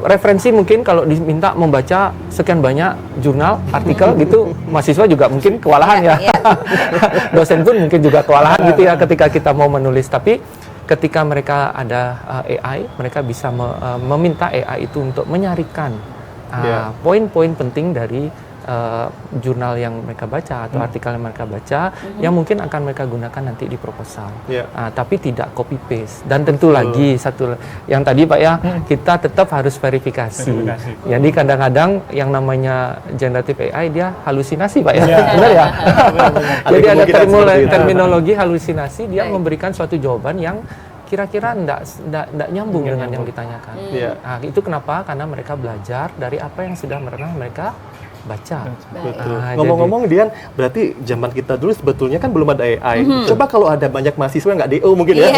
referensi mungkin kalau diminta membaca sekian banyak jurnal, artikel gitu, mahasiswa juga mungkin kewalahan ya. Dosen pun mungkin juga kewalahan gitu ya ketika kita mau menulis. Tapi ketika mereka ada AI, mereka bisa meminta AI itu untuk menyarikan poin-poin penting dari jurnal yang mereka baca atau artikel yang mereka baca yang mungkin akan mereka gunakan nanti di proposal. Tapi tidak copy paste. Dan tentu lagi satu yang tadi Pak ya, kita tetap harus verifikasi. Jadi kadang-kadang yang namanya generative AI dia halusinasi Pak ya. Benar ya? Jadi ada terminologi halusinasi, dia memberikan suatu jawaban yang kira-kira enggak nyambung dengan yang ditanyakan. Itu kenapa? Karena mereka belajar dari apa yang sudah pernah mereka baca. Ngomong-ngomong Dian, berarti zaman kita dulu sebetulnya kan belum ada AI. Coba kalau ada banyak mahasiswa nggak DO mungkin ya.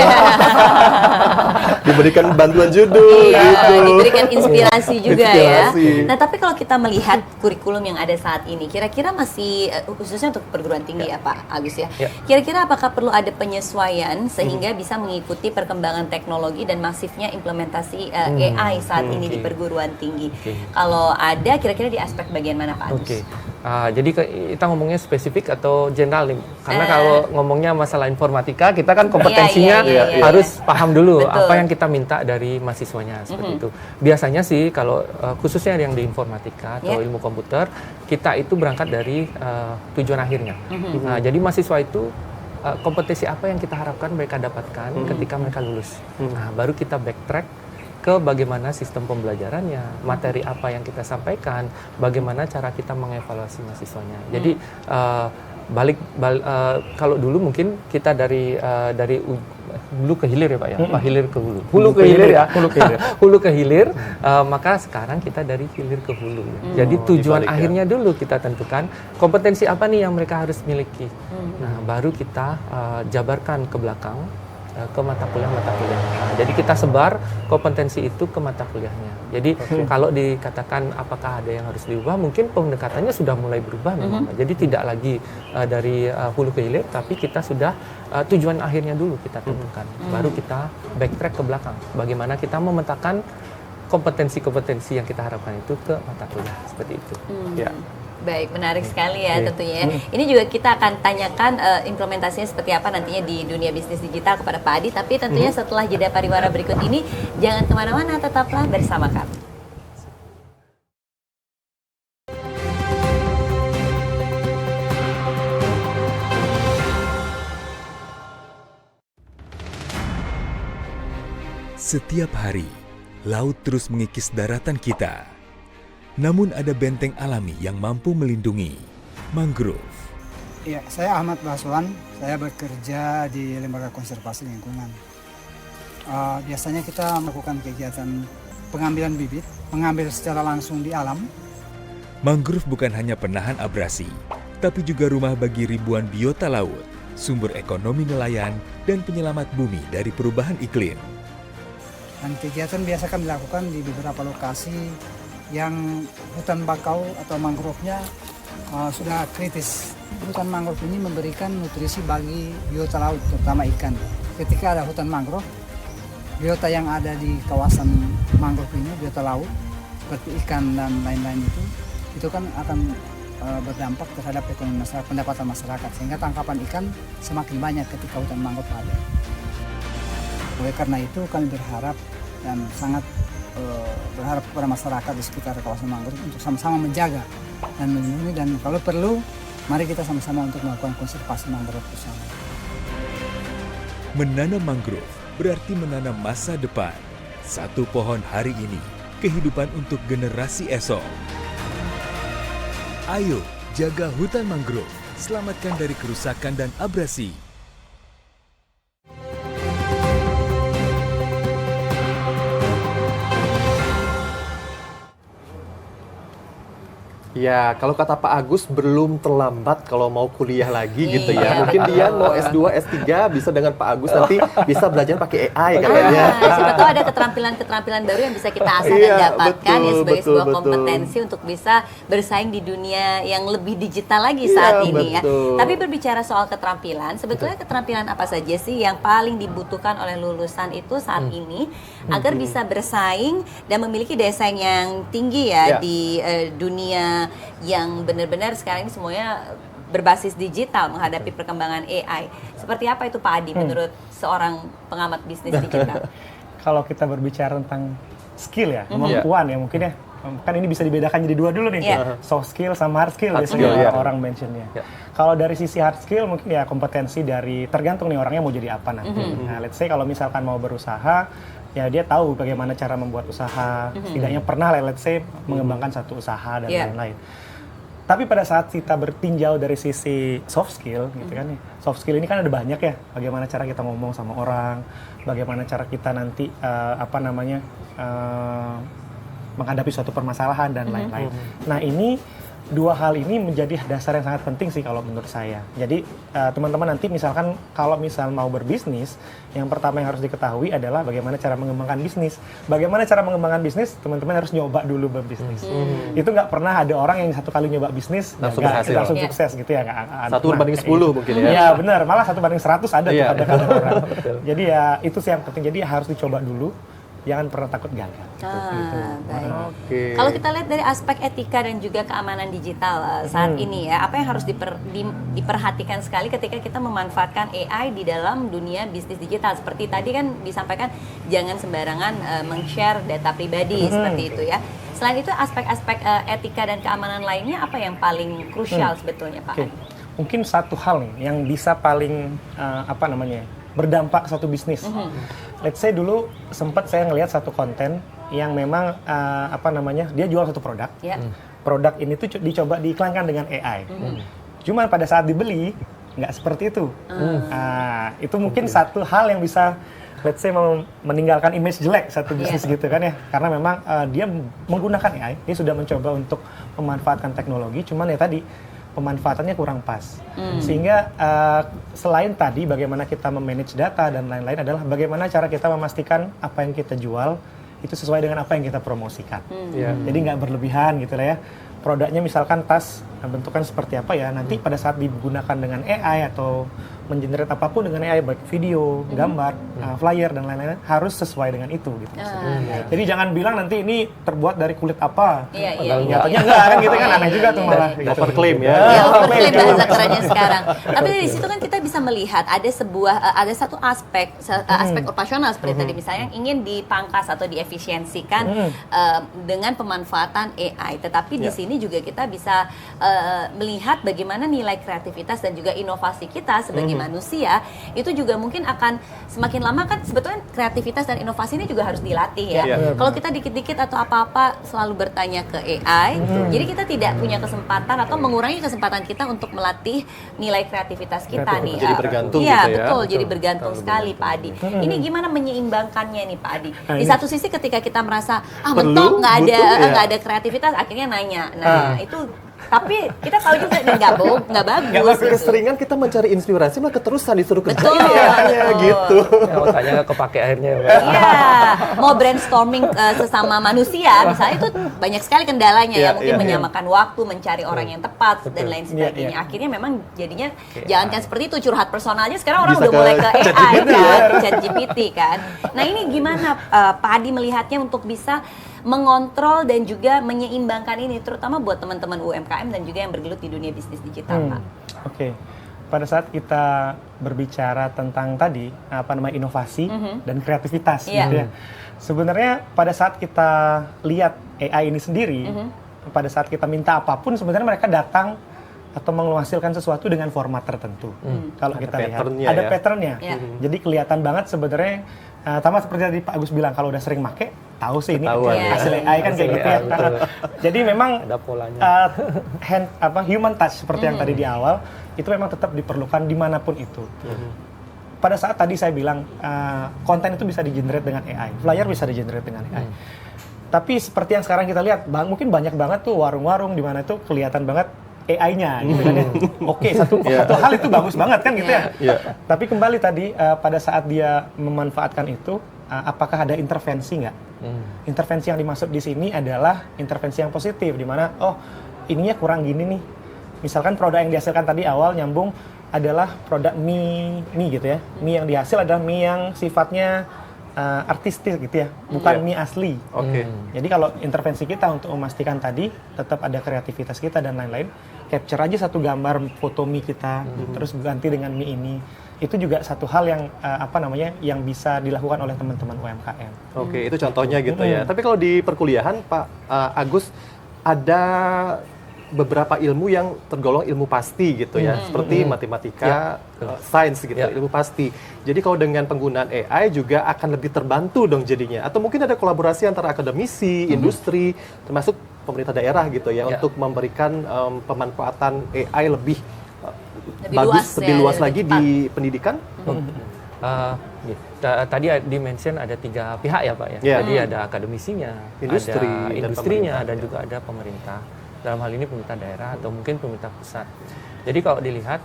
Diberikan bantuan judul gitu. Diberikan inspirasi juga ya. Nah, tapi kalau kita melihat kurikulum yang ada saat ini, kira-kira masih khususnya untuk perguruan tinggi ya Pak Agus ya. Kira-kira apakah perlu ada penyesuaian sehingga bisa mengikuti perkembangan teknologi dan masifnya implementasi AI saat ini di perguruan tinggi? Kalau ada, kira-kira di aspek bagian mana Pak Agus? Jadi kita ngomongnya spesifik atau general nih, karena kalau ngomongnya masalah informatika kita kan kompetensinya harus paham dulu apa yang kita minta dari mahasiswanya seperti itu. Biasanya sih kalau khususnya yang di informatika atau ilmu komputer, kita itu berangkat dari tujuan akhirnya. Jadi mahasiswa itu kompetensi apa yang kita harapkan mereka dapatkan ketika mereka lulus. Baru kita backtrack ke bagaimana sistem pembelajarannya, materi apa yang kita sampaikan, bagaimana cara kita mengevaluasi mahasiswanya. Jadi kalau dulu mungkin kita dari hulu ke hilir ya Pak ya, Pak hilir ke hulu, hulu ke hilir ya, hulu ke hilir, maka sekarang kita dari hilir ke hulu. Jadi tujuan akhirnya dulu kita tentukan kompetensi apa nih yang mereka harus miliki. Nah, baru kita jabarkan ke belakang ke mata kuliah. Nah, jadi kita sebar kompetensi itu ke mata kuliahnya. Jadi kalau dikatakan apakah ada yang harus diubah, mungkin pendekatannya sudah mulai berubah memang. Jadi tidak lagi dari hulu ke hilir, tapi kita sudah tujuan akhirnya dulu kita tentukan. Baru kita backtrack ke belakang. Bagaimana kita memetakan kompetensi-kompetensi yang kita harapkan itu ke mata kuliah seperti itu. Ya. Baik, menarik sekali ya tentunya. Ini juga kita akan tanyakan implementasinya seperti apa nantinya di dunia bisnis digital kepada Pak Adi. Tapi tentunya setelah jeda pariwara berikut ini, jangan kemana-mana, tetaplah bersama kami. Setiap hari, laut terus mengikis daratan kita. Namun ada benteng alami yang mampu melindungi, mangrove. Ya, saya Ahmad Baswan, saya bekerja di Lembaga Konservasi Lingkungan. Biasanya kita melakukan kegiatan pengambilan bibit, mengambil secara langsung di alam. Mangrove bukan hanya penahan abrasi, tapi juga rumah bagi ribuan biota laut, sumber ekonomi nelayan, dan penyelamat bumi dari perubahan iklim. Dan kegiatan biasa kami lakukan di beberapa lokasi yang hutan bakau atau mangrove-nya sudah kritis. Hutan mangrove ini memberikan nutrisi bagi biota laut, terutama ikan. Ketika ada hutan mangrove, biota yang ada di kawasan mangrove ini, biota laut, seperti ikan dan lain-lain itu kan akan berdampak terhadap ekonomi masyarakat, pendapatan masyarakat, sehingga tangkapan ikan semakin banyak ketika hutan mangrove ada. Oleh karena itu kami berharap dan sangat berharap kepada masyarakat di sekitar kawasan mangrove untuk sama-sama menjaga dan melindungi, dan kalau perlu mari kita sama-sama untuk melakukan konservasi mangrove bersama. Menanam mangrove berarti menanam masa depan. Satu pohon hari ini, kehidupan untuk generasi esok. Ayo jaga hutan mangrove, selamatkan dari kerusakan dan abrasi. Ya, kalau kata Pak Agus belum terlambat kalau mau kuliah lagi gitu ya. Mungkin dia mau S2, S3 bisa dengan Pak Agus nanti bisa belajar pakai AI kayaknya. Siapa tahu ada keterampilan-keterampilan baru yang bisa kita asah dan dapatkan ya sebagai sebuah kompetensi untuk bisa bersaing di dunia yang lebih digital lagi saat ini ya. Tapi berbicara soal keterampilan, sebetulnya keterampilan apa saja sih yang paling dibutuhkan oleh lulusan itu saat ini agar bisa bersaing dan memiliki daya saing yang tinggi ya di dunia yang benar-benar sekarang ini semuanya berbasis digital menghadapi perkembangan AI. Seperti apa itu Pak Adi menurut seorang pengamat bisnis digital? Kalau kita berbicara tentang skill ya, kemampuan ya mungkin ya, kan ini bisa dibedakan jadi dua dulu nih, soft skill sama hard skill biasanya orang mentionnya. Kalau dari sisi hard skill mungkin ya kompetensi dari tergantung nih orangnya mau jadi apa nanti. Nah, let's say kalau misalkan mau berusaha, ya dia tahu bagaimana cara membuat usaha, setidaknya pernah let's say mengembangkan satu usaha dan lain-lain. Tapi pada saat kita bertinjau dari sisi soft skill gitu kan, soft skill ini kan ada banyak ya, bagaimana cara kita ngomong sama orang, bagaimana cara kita nanti menghadapi suatu permasalahan dan lain-lain. Nah ini dua hal ini menjadi dasar yang sangat penting sih kalau menurut saya. Jadi teman-teman nanti misalkan kalau misal mau berbisnis, yang pertama yang harus diketahui adalah bagaimana cara mengembangkan bisnis. Bagaimana cara mengembangkan bisnis, teman-teman harus nyoba dulu berbisnis. Itu nggak pernah ada orang yang satu kali nyoba bisnis langsung sukses gitu ya. Satu banding 10 mungkin ya. Iya benar, malah 1 banding 100 ada tuh kadang-kadang orang. Jadi ya itu sih yang penting. Jadi harus dicoba dulu. Jangan pernah takut gagal. Baik. Kalau kita lihat dari aspek etika dan juga keamanan digital saat ini ya, apa yang harus diperhatikan sekali ketika kita memanfaatkan AI di dalam dunia bisnis digital? Seperti tadi kan disampaikan jangan sembarangan meng-share data pribadi seperti itu ya. Selain itu aspek-aspek etika dan keamanan lainnya apa yang paling krusial sebetulnya Pak? Mungkin satu hal nih yang bisa paling berdampak satu bisnis. Let's say dulu sempat saya ngelihat satu konten yang memang dia jual satu produk. Produk ini tuh dicoba diiklankan dengan AI. Cuman pada saat dibeli nggak seperti itu. Itu mungkin satu hal yang bisa let's say meninggalkan image jelek satu bisnis gitu kan ya, karena memang dia menggunakan AI, dia sudah mencoba untuk memanfaatkan teknologi, cuman ya tadi pemanfaatannya kurang pas. Sehingga selain tadi bagaimana kita memanage data dan lain-lain adalah bagaimana cara kita memastikan apa yang kita jual itu sesuai dengan apa yang kita promosikan. Jadi nggak berlebihan gitu lah ya. Produknya misalkan tas bentukan seperti apa ya, nanti pada saat digunakan dengan AI atau mengenerate apapun dengan AI, baik video, gambar, flyer dan lain-lain, harus sesuai dengan itu gitu. Jadi jangan bilang nanti ini terbuat dari kulit apa. Nyatanya enggak kan gitu kan, aneh juga tuh malah. Overclaim ya. Overclaim bahasa kerennya sekarang. Tapi dari situ kan kita bisa melihat ada satu aspek operasional seperti tadi misalnya yang ingin dipangkas atau diefisiensikan dengan pemanfaatan AI. Tetapi di sini juga kita bisa melihat bagaimana nilai kreativitas dan juga inovasi kita sebagai manusia itu juga mungkin akan semakin lama kan sebetulnya kreativitas dan inovasi ini juga harus dilatih ya. Kalau kita dikit-dikit atau apa-apa selalu bertanya ke AI, jadi kita tidak punya kesempatan atau mengurangi kesempatan kita untuk melatih nilai kreativitas kita nih. Jadi bergantung iya, gitu ya. Betul, jadi bergantung sekali Pak Adi. Ini gimana menyeimbangkannya nih Pak Adi? Di satu sisi ketika kita merasa mentok nggak ada kreativitas, akhirnya nanya. Nah, itu tapi kita tahu juga nggak bagus. Keseringan kita mencari inspirasi malah keterusan disuruh kerja gitu. Makanya kepake akhirnya. Iya, mau brainstorming sesama manusia, misalnya itu banyak sekali kendalanya ya. Mungkin menyamakan waktu, mencari orang yang tepat dan lain sebagainya. Akhirnya memang jadinya jangankan seperti itu, curhat personalnya sekarang orang udah mulai ke AI kan, ChatGPT kan. Nah ini gimana Pak Adi melihatnya untuk bisa mengontrol dan juga menyeimbangkan ini, terutama buat teman-teman UMKM dan juga yang bergelut di dunia bisnis digital, Pak. Oke. Pada saat kita berbicara tentang tadi inovasi dan kreativitas gitu ya. Sebenarnya pada saat kita lihat AI ini sendiri, pada saat kita minta apapun sebenarnya mereka datang atau menghasilkan sesuatu dengan format tertentu. Kalau kita lihat ada patternnya. Jadi kelihatan banget sebenarnya sama seperti tadi Pak Agus bilang, kalau udah sering make tahu sih ini hasil AI kan kayak gitu ya. Jadi memang ada polanya. Human touch seperti yang tadi di awal itu memang tetap diperlukan dimanapun itu. Pada saat tadi saya bilang konten itu bisa di-generate dengan AI, flyer bisa di-generate dengan AI. Tapi seperti yang sekarang kita lihat, mungkin banyak banget tuh warung-warung di mana tuh kelihatan banget AI-nya gitu kan ya. Oke, satu hal itu bagus banget kan gitu ya. Tapi kembali tadi pada saat dia memanfaatkan itu, apakah ada intervensi nggak? Intervensi yang dimaksud di sini adalah intervensi yang positif, di mana ininya kurang gini nih. Misalkan produk yang dihasilkan tadi awal nyambung adalah produk mie gitu ya. Mie yang dihasil adalah mie yang sifatnya artistik gitu ya, bukan mie asli. Jadi kalau intervensi kita untuk memastikan tadi tetap ada kreativitas kita dan lain-lain, capture aja satu gambar foto mie kita, terus ganti dengan mie ini. Itu juga satu hal yang yang bisa dilakukan oleh teman-teman UMKM. Oke, itu contohnya gitu ya. Tapi kalau di perkuliahan Pak Agus ada beberapa ilmu yang tergolong ilmu pasti gitu ya, seperti matematika, sains gitu, ilmu pasti. Jadi kalau dengan penggunaan AI juga akan lebih terbantu dong jadinya. Atau mungkin ada kolaborasi antara akademisi, industri, termasuk pemerintah daerah gitu ya, untuk memberikan pemanfaatan AI lebih bagus, lebih luas lagi di pendidikan. Tadi di-mention ada 3 pihak ya Pak ya. Jadi ada akademisinya, ada industrinya, dan juga ada pemerintah. Dalam hal ini pemerintah daerah atau mungkin pemerintah pusat. Jadi kalau dilihat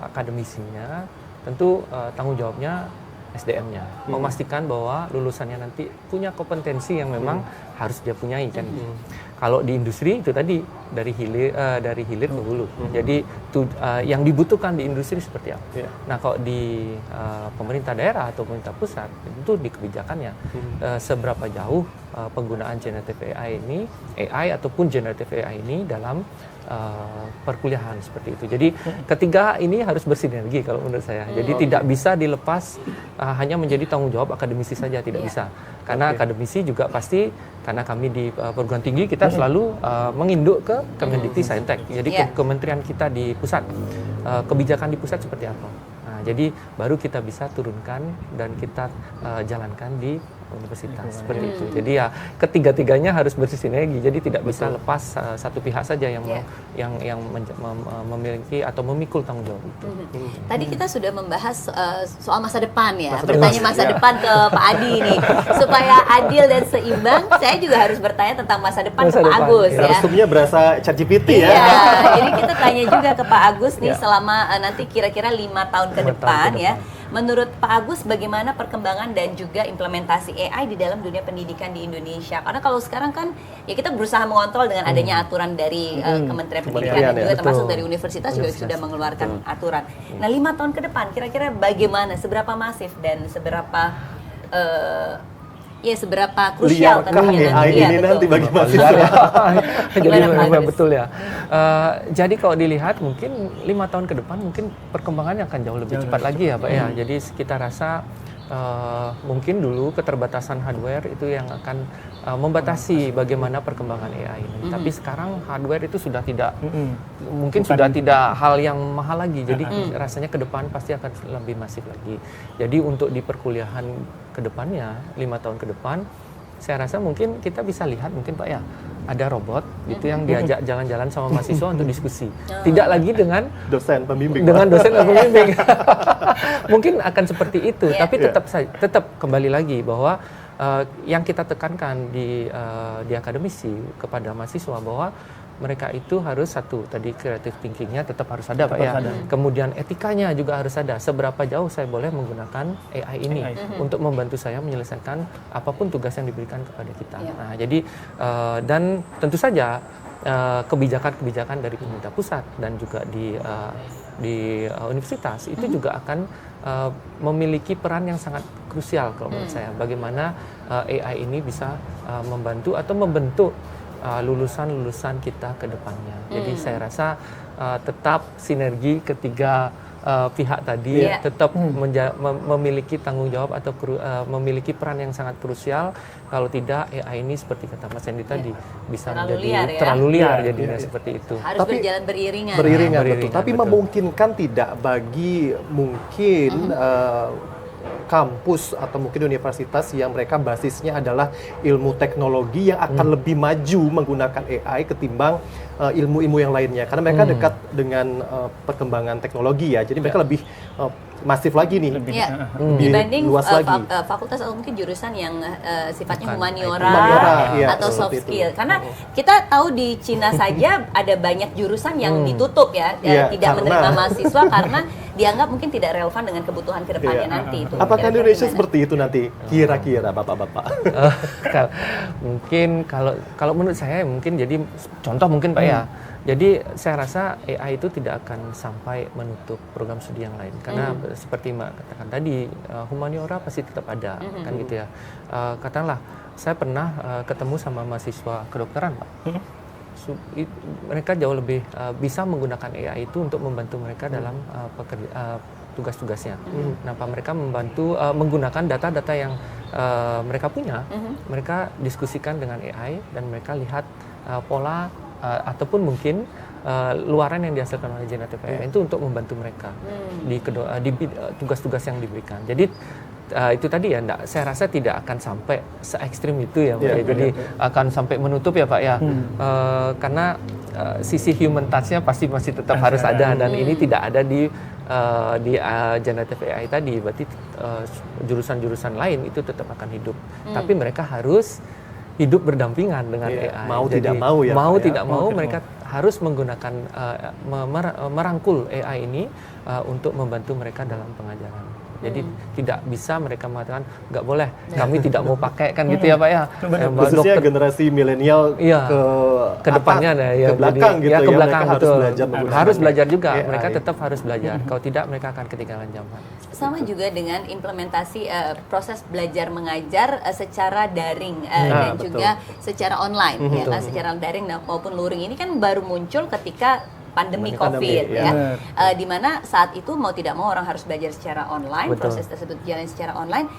akademisinya, tentu tanggung jawabnya SDM-nya, memastikan bahwa lulusannya nanti punya kompetensi yang memang harus dia punyai kan. Kalau di industri itu tadi dari hilir ke hulu. Jadi yang dibutuhkan di industri seperti apa. Nah kalau di pemerintah daerah atau pemerintah pusat itu di kebijakannya seberapa jauh penggunaan generative AI ataupun generative AI ini dalam perkuliahan seperti itu. Jadi ketiga ini harus bersinergi kalau menurut saya. Jadi tidak bisa dilepas hanya menjadi tanggung jawab akademisi saja, tidak bisa. Karena akademisi juga pasti, karena kami di perguruan tinggi kita selalu menginduk ke Kemendikti Saintek. Jadi kementerian kita di pusat, kebijakan di pusat seperti apa. Nah, jadi baru kita bisa turunkan dan kita jalankan di universitas seperti itu. Jadi ya ketiga-tiganya harus bersinergi. Jadi tidak bisa lepas satu pihak saja yang memiliki atau memikul tanggung jawab itu. Tadi kita sudah membahas soal masa depan ya. Bertanya masa depan ke Pak Adi nih. Supaya adil dan seimbang, saya juga harus bertanya tentang masa depan ke Pak Agus ya. Resumnya berasa ChatGPT ya. Iya, jadi kita tanya juga ke Pak Agus nih selama nanti kira-kira 5 tahun ke depan ya. Menurut Pak Agus bagaimana perkembangan dan juga implementasi AI di dalam dunia pendidikan di Indonesia? Karena kalau sekarang kan ya kita berusaha mengontrol dengan adanya aturan dari Kementerian Pendidikan dan juga termasuk dari universitas juga sudah mengeluarkan aturan. Nah 5 tahun ke depan kira-kira bagaimana, seberapa masif dan seberapa seberapa krusial tentunya nanti bagi mahasiswa. Jadi betul ya. Jadi kalau dilihat mungkin 5 tahun ke depan mungkin perkembangannya akan jauh lebih cepat lagi ya Pak ya. Jadi kita rasa mungkin dulu keterbatasan hardware itu yang akan membatasi bagaimana perkembangan AI ini. Tapi sekarang hardware itu sudah tidak sudah tidak hal yang mahal lagi. Jadi rasanya ke depan pasti akan lebih masif lagi. Jadi untuk di perkuliahan ke depannya 5 tahun ke depan saya rasa mungkin kita bisa lihat mungkin Pak ya ada robot itu yang diajak jalan-jalan sama mahasiswa untuk diskusi. Tidak lagi dengan dosen pembimbing. Mungkin akan seperti itu, tapi tetap kembali lagi bahwa yang kita tekankan di akademisi kepada mahasiswa bahwa mereka itu harus satu tadi creative thinking-nya tetap harus ada Pak ya. Kemudian etikanya juga harus ada. Seberapa jauh saya boleh menggunakan AI ini untuk membantu saya menyelesaikan apapun tugas yang diberikan kepada kita. Nah, jadi dan tentu saja kebijakan-kebijakan dari pemerintah pusat dan juga di universitas itu juga akan memiliki peran yang sangat krusial kalau menurut saya. Bagaimana AI ini bisa membantu atau membentuk lulusan-lulusan kita ke depannya. Jadi saya rasa tetap sinergi ketiga pihak tadi tetap memiliki tanggung jawab atau memiliki peran yang sangat krusial. Kalau tidak AI ini seperti kata Mas Hendy tadi bisa menjadi terlalu liar jadinya seperti itu. Harus berjalan beriringan. Betul. Tapi memungkinkan tidak bagi mungkin kampus atau mungkin universitas yang mereka basisnya adalah ilmu teknologi yang akan lebih maju menggunakan AI ketimbang ilmu-ilmu yang lainnya karena mereka dekat dengan perkembangan teknologi ya, jadi mereka lebih masif lagi nih, dibanding luas lagi. Fakultas atau mungkin jurusan yang sifatnya humaniora atau soft skill. Karena kita tahu di Cina saja ada banyak jurusan yang ditutup ya, tidak menerima mahasiswa karena dianggap mungkin tidak relevan dengan kebutuhan kedepannya nanti. Itu. Apakah Indonesia seperti itu nanti kira-kira Bapak-bapak? Mungkin kalau menurut saya mungkin jadi contoh mungkin Pak ya. Jadi saya rasa AI itu tidak akan sampai menutup program studi yang lain karena seperti Mbak katakan tadi humaniora pasti tetap ada kan gitu ya. Katakanlah saya pernah ketemu sama mahasiswa kedokteran Pak. Mereka jauh lebih bisa menggunakan AI itu untuk membantu mereka dalam tugas-tugasnya. Kenapa mereka membantu menggunakan data-data yang mereka punya, mereka diskusikan dengan AI dan mereka lihat pola ataupun mungkin luaran yang dihasilkan oleh generatif AI itu untuk membantu mereka di tugas-tugas yang diberikan. Jadi itu tadi ya, saya rasa tidak akan sampai se-ekstrim itu ya, Pak. Jadi akan sampai menutup ya Pak ya, karena sisi human touch-nya pasti masih tetap harus ada dan ini tidak ada di generatif AI tadi. Berarti jurusan-jurusan lain itu tetap akan hidup, tapi mereka harus hidup berdampingan dengan AI. Tidak mau ya. Tidak mau mereka harus menggunakan merangkul AI ini untuk membantu mereka dalam pengajaran. Jadi tidak bisa mereka mengatakan nggak boleh, kami tidak mau pakai kan gitu ya Pak ya. Khususnya generasi milenial ke depannya ke belakang gitu ke belakang harus belajar juga. Mereka tetap harus belajar. Kalau tidak mereka akan ketinggalan zaman. Sama juga dengan implementasi proses belajar mengajar secara daring dan juga secara online ya kan, secara daring maupun luring ini kan baru muncul ketika pandemi COVID ya, di mana saat itu mau tidak mau orang harus belajar secara online, proses tersebut jalan secara online,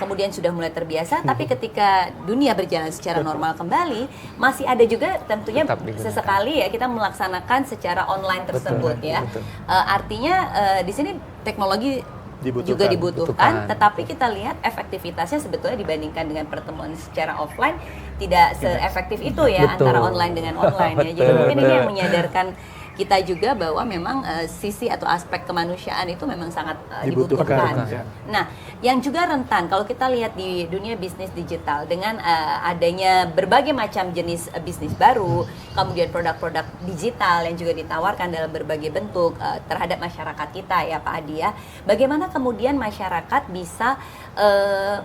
kemudian sudah mulai terbiasa, tapi ketika dunia berjalan secara normal kembali, masih ada juga tentunya sesekali ya kita melaksanakan secara online tersebut ya. Artinya di sini teknologi juga dibutuhkan, tetapi kita lihat efektivitasnya sebetulnya dibandingkan dengan pertemuan secara offline tidak seefektif itu ya. Betul. Antara online dengan online ya. Jadi mungkin ini yang menyadarkan kita juga bahwa memang sisi atau aspek kemanusiaan itu memang sangat dibutuhkan. Nah, yang juga rentan kalau kita lihat di dunia bisnis digital dengan adanya berbagai macam jenis bisnis baru, kemudian produk-produk digital yang juga ditawarkan dalam berbagai bentuk terhadap masyarakat kita ya Pak Adi ya. Bagaimana kemudian masyarakat bisa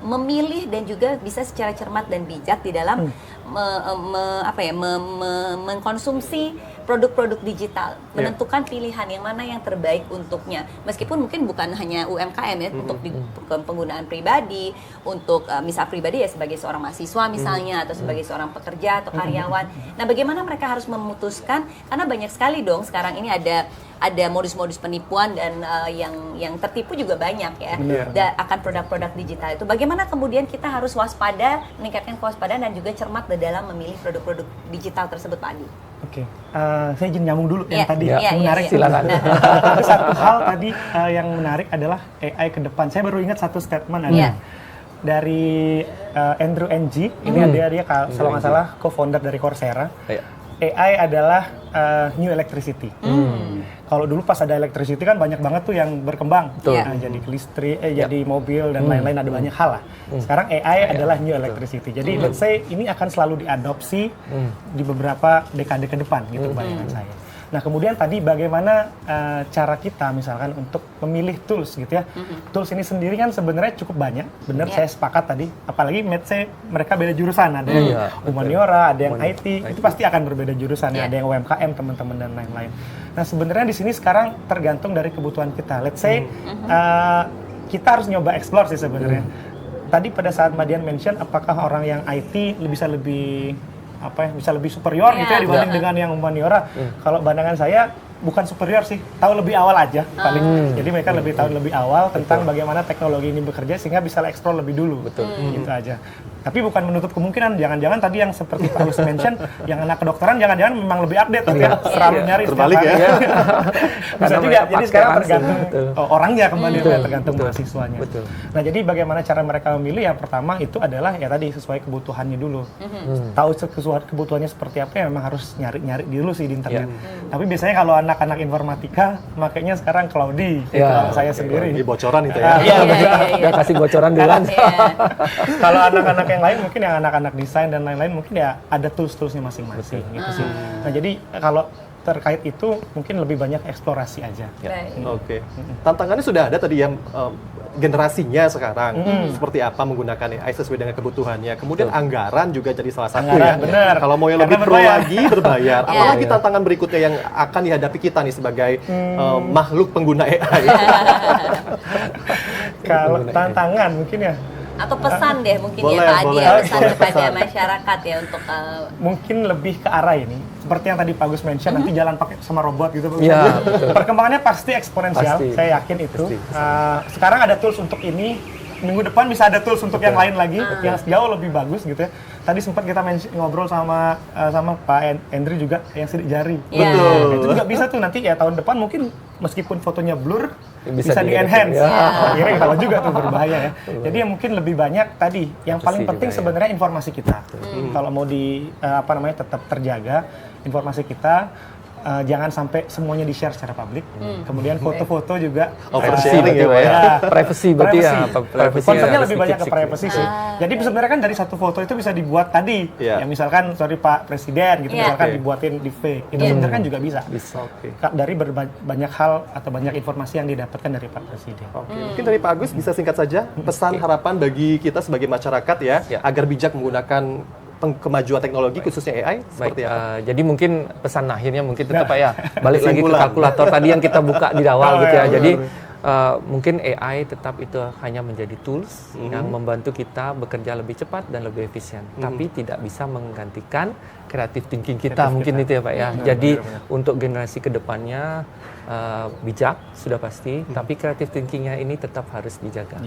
memilih dan juga bisa secara cermat dan bijak di dalam mengkonsumsi produk-produk digital, menentukan pilihan yang mana yang terbaik untuknya. Meskipun mungkin bukan hanya UMKM ya, untuk penggunaan pribadi, untuk misal pribadi ya sebagai seorang mahasiswa misalnya, atau sebagai seorang pekerja atau karyawan. Nah, bagaimana mereka harus memutuskan? Karena banyak sekali dong sekarang ini ada modus-modus penipuan dan yang tertipu juga banyak ya akan produk-produk digital itu. Bagaimana kemudian kita harus waspada, meningkatkan kewaspadaan dan juga cermat dalam memilih produk-produk digital tersebut, Pak Adi? Oke, saya izin nyambung dulu yang tadi menarik. Silakan. Ada satu hal tadi yang menarik adalah AI ke depan. Saya baru ingat satu statement dari Andrew Ng. Ini dia kalau nggak salah co-founder dari Coursera. AI adalah new electricity. Kalau dulu pas ada electricity kan banyak banget tuh yang berkembang, jadi listrik, jadi mobil dan lain-lain, ada banyak hal lah. Sekarang AI adalah new electricity. Jadi let's say ini akan selalu diadopsi di beberapa dekade ke depan gitu bayangan saya. Nah, kemudian tadi bagaimana cara kita misalkan untuk memilih tools gitu ya. Tools ini sendiri kan sebenarnya cukup banyak. Benar, saya sepakat tadi. Apalagi mereka beda jurusan. Ada yang humaniora, ada yang IT. Itu pasti akan berbeda jurusan. Ada yang UMKM, teman-teman dan lain-lain. Nah, sebenarnya di sini sekarang tergantung dari kebutuhan kita. Let's say kita harus nyoba explore sih sebenarnya. Tadi pada saat Mbak Dian mention apakah orang yang IT bisa lebih superior gitu ya dibanding dengan yang humaniora. Kalau pandangan saya bukan superior sih, tahu lebih awal aja paling. Jadi mereka lebih tahu lebih awal tentang bagaimana teknologi ini bekerja sehingga bisa explore lebih dulu. Gitu aja. Tapi bukan menutup kemungkinan jangan-jangan tadi yang seperti Pak Agus mention, yang anak kedokteran jangan-jangan memang lebih update ya, selalu nyari terbalik setiap hari. Bisa juga. Jadi sekarang tergantung orangnya kembali tergantung mahasiswanya. Nah, jadi bagaimana cara mereka memilih? Yang pertama itu adalah ya tadi sesuai kebutuhannya dulu. Tahu kebutuhannya seperti apa ya memang harus nyari dulu sih di internet. Tapi biasanya kalau anak-anak informatika makanya sekarang Cloudy. Kalau saya sendiri. Ini bocoran itu ya. Iya, kasih bocoran duluan. Kalau anak-anak yang lain mungkin yang anak-anak desain dan lain-lain mungkin ya ada tools-toolsnya masing-masing gitu sih. Nah, jadi kalau terkait itu mungkin lebih banyak eksplorasi aja. Oke. Tantangannya sudah ada tadi yang generasinya sekarang seperti apa menggunakan AI sesuai dengan kebutuhannya. Kemudian anggaran juga jadi salah satu ya. Bener. Kalau mau yang lebih pro lagi berbayar. Apalagi tantangan berikutnya yang akan dihadapi kita nih sebagai makhluk pengguna AI. Kalau tantangan mungkin ya. Atau pesan deh mungkin boleh, ya Pak Adi boleh. ya, pesan kepada masyarakat ya untuk mungkin lebih ke arah ini seperti yang tadi Pak Agus mention nanti jalan pakai sama robot gitu. Iya, perkembangannya pasti eksponensial, saya yakin itu. Sekarang ada tools untuk ini, minggu depan bisa ada tools untuk yang lain lagi yang jauh lebih bagus gitu ya. Tadi sempat kita ngobrol sama Pak Andri juga yang sidik jari. Betul. Itu juga bisa tuh nanti ya tahun depan mungkin meskipun fotonya blur bisa di-enhance. Kira-kira kalau juga tuh berbahaya ya. Jadi yang mungkin lebih banyak tadi yang paling penting sebenarnya informasi kita. Kalau mau tetap terjaga informasi kita, jangan sampai semuanya di-share secara publik. Kemudian foto-foto juga oversharing ya. Privacy berarti ya. Konsepnya lebih banyak ke privacy sih. Jadi sebenarnya kan dari satu foto itu bisa dibuat tadi. Ya misalkan Pak Presiden gitu, misalkan dibuatin di fake. Itu sebenarnya kan juga bisa. Dari banyak hal atau banyak informasi yang didapatkan dari Pak Presiden. Mungkin dari Pak Agus bisa singkat saja pesan harapan bagi kita sebagai masyarakat ya agar bijak menggunakan kemajuan teknologi khususnya AI seperti apa? Jadi mungkin pesan akhirnya mungkin tetap ya balik lagi ke kalkulator tadi yang kita buka di awal gitu ya. Jadi mungkin AI tetap itu hanya menjadi tools yang membantu kita bekerja lebih cepat dan lebih efisien. Tapi tidak bisa menggantikan creative thinking kita mungkin itu ya Pak ya. Jadi untuk generasi kedepannya bijak sudah pasti, tapi creative thinkingnya ini tetap harus dijaga.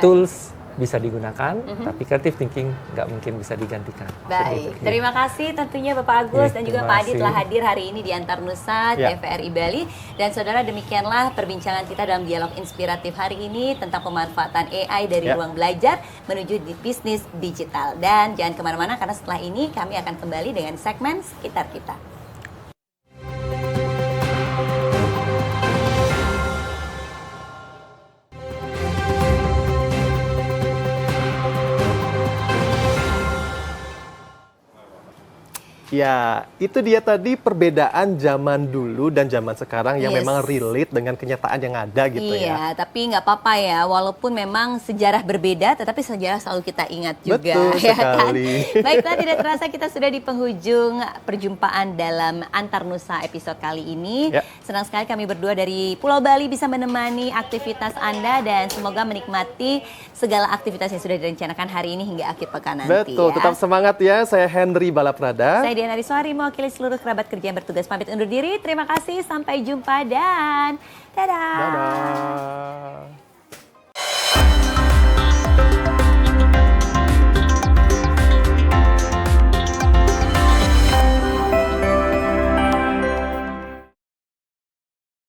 Tools bisa digunakan, tapi creative thinking nggak mungkin bisa digantikan. Baik, terima kasih tentunya Bapak Agus dan juga Pak Adi telah hadir hari ini di Antarnusa TVRI Bali. Dan saudara, demikianlah perbincangan kita dalam dialog inspiratif hari ini tentang pemanfaatan AI dari ruang belajar menuju di bisnis digital. Dan jangan kemana-mana karena setelah ini kami akan kembali dengan segmen Sekitar Kita. Ya, itu dia tadi perbedaan zaman dulu dan zaman sekarang yang memang relate dengan kenyataan yang ada gitu ya. Iya, tapi nggak apa-apa ya, walaupun memang sejarah berbeda, tetapi sejarah selalu kita ingat juga. Betul ya sekali. Kan? Baiklah, tidak terasa kita sudah di penghujung perjumpaan dalam Antarnusa episode kali ini. Senang sekali kami berdua dari Pulau Bali bisa menemani aktivitas Anda dan semoga menikmati segala aktivitas yang sudah direncanakan hari ini hingga akhir pekan nanti. Betul, tetap semangat ya. Saya Henry Balaprada. Saya Diana Riswari, mewakili seluruh kerabat kerja yang bertugas pamit undur diri. Terima kasih, sampai jumpa dan dadah. Dadah.